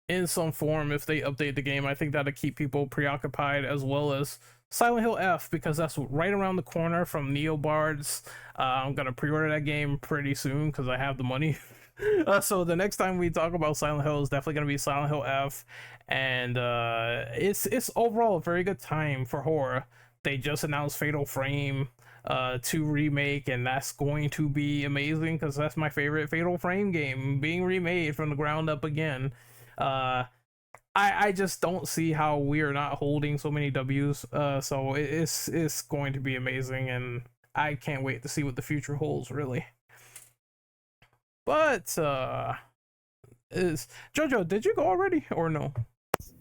in some form if they update the game. I think that'll keep people preoccupied, as well as Silent Hill F, because that's right around the corner from Neobards. I'm gonna pre-order that game pretty soon because I have the money. So the next time we talk about Silent Hill is definitely gonna be Silent Hill F, and it's overall a very good time for horror. They just announced Fatal Frame 2 remake, and that's going to be amazing because that's my favorite Fatal Frame game being remade from the ground up again. I just don't see how we are not holding so many W's. So it's going to be amazing, and I can't wait to see what the future holds, really. But is Jojo, did you go already or no?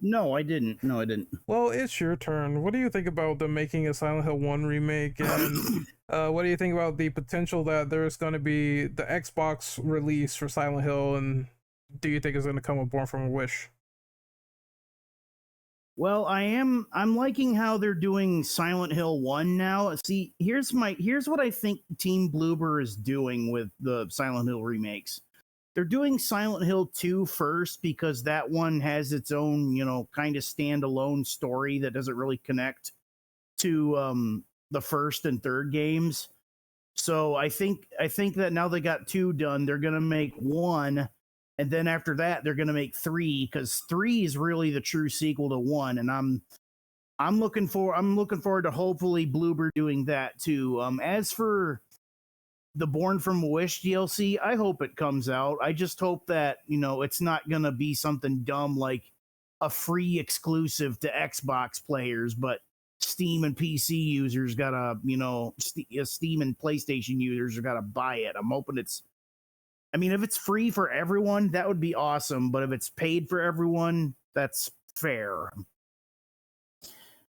No, I didn't. No, I didn't. Well, it's your turn. What do you think about them making a Silent Hill 1 remake? And what do you think about the potential that there's going to be the Xbox release for Silent Hill? And do you think it's going to come with Born from a Wish? Well, I'm liking how they're doing Silent Hill 1 now. See, here's what I think Team Bloober is doing with the Silent Hill remakes. They're doing Silent Hill 2 first because that one has its own, kind of standalone story that doesn't really connect to the first and third games. So I think that now they got 2 done, they're going to make 1. And then after that, they're going to make 3, because 3 is really the true sequel to 1. And I'm looking forward to hopefully Bloober doing that too. As for the Born from a Wish DLC, I hope it comes out. I just hope that it's not going to be something dumb like a free exclusive to Xbox players, but Steam and PC users gotta, Steam and PlayStation users are gotta buy it. I'm hoping if it's free for everyone, that would be awesome. But if it's paid for everyone, that's fair.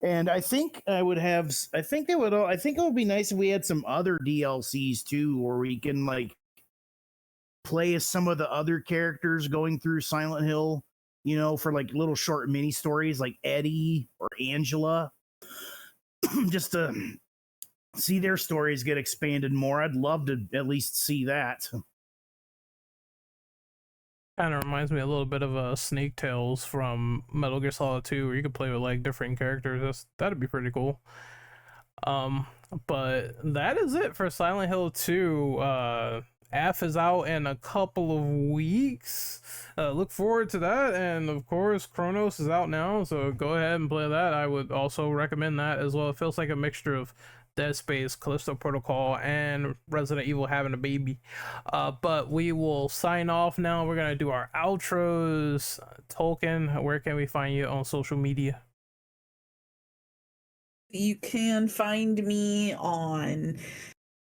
And I think it would be nice if we had some other DLCs too, where we can play as some of the other characters going through Silent Hill, for little short mini stories like Eddie or Angela, just to see their stories get expanded more. I'd love to at least see that. Kind of reminds me a little bit of Snake Tales from Metal Gear Solid 2, where you could play with different characters. That'd be pretty cool. But that is it for Silent Hill 2. F is out in a couple of weeks. Look forward to that. And of course, Chronos is out now, so go ahead and play that. I would also recommend that as well. It feels like a mixture of Dead Space, Callisto Protocol, and Resident Evil having a baby. But we will sign off now. We're gonna do our outros. Tolkien, where can we find you on social media? You can find me on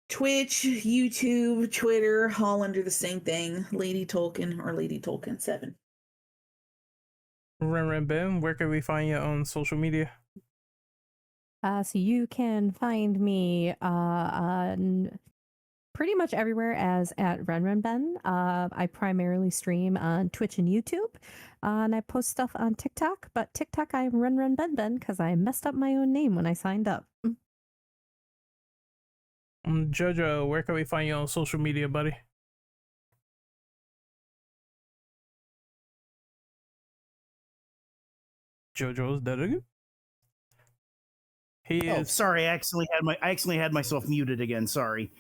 Twitch, YouTube, Twitter, all under the same thing, Lady Tolkien or Lady Tolkien 7. Ren Ben, where can we find you on social media? So you can find me on pretty much everywhere as at RenRenBen. I primarily stream on Twitch and YouTube, and I post stuff on TikTok. But TikTok, I'm RenRenBenBen because I messed up my own name when I signed up. Jojo, where can we find you on social media, buddy? Jojo's dead again. Sorry, I accidentally had myself muted again. Sorry.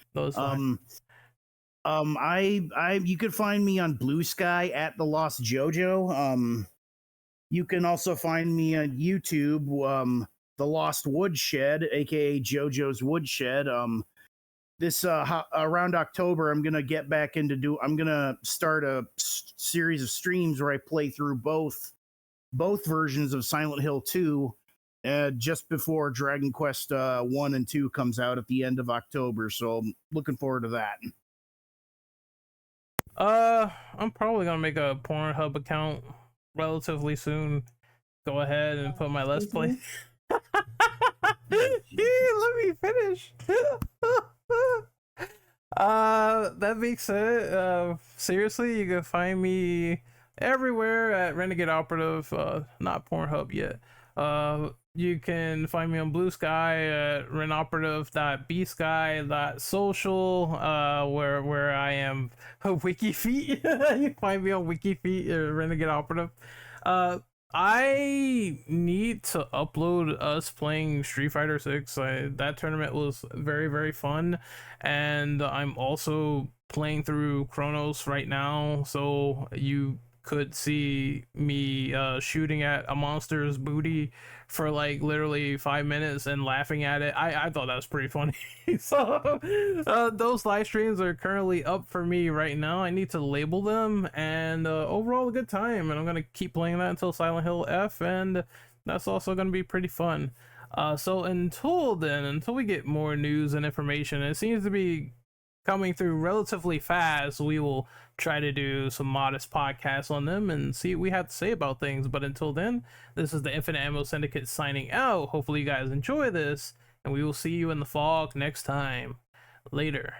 You could find me on Blue Sky at the Lost JoJo. You can also find me on YouTube, the Lost Woodshed, aka JoJo's Woodshed. This around October, I'm gonna get back into I'm gonna start a series of streams where I play through both versions of Silent Hill 2, just before Dragon Quest 1 and 2 comes out at the end of October. So I'm looking forward to that. I'm probably gonna make a Pornhub account relatively soon. Go ahead and put my Let's Play. Let me finish. That being said, seriously, you can find me everywhere at Renegade Operative, not Pornhub yet. You can find me on Blue Sky at renoperative.bsky.social, where I am WikiFeet. You can find me on WikiFeet, Renegade Operative. I need to upload us playing Street Fighter 6. That tournament was very, very fun, and I'm also playing through Chronos right now, so you could see me shooting at a monster's booty for like literally 5 minutes and laughing at it. I thought that was pretty funny. So those live streams are currently up for me right now. I need to label them, and overall a good time, and I'm gonna keep playing that until Silent Hill F, and that's also gonna be pretty fun. So until then, until we get more news and information, it seems to be coming through relatively fast, we will try to do some modest podcasts on them and see what we have to say about things. But until then, this is the Infinite Ammo Syndicate signing out. Hopefully you guys enjoy this, and we will see you in the fog next time. Later.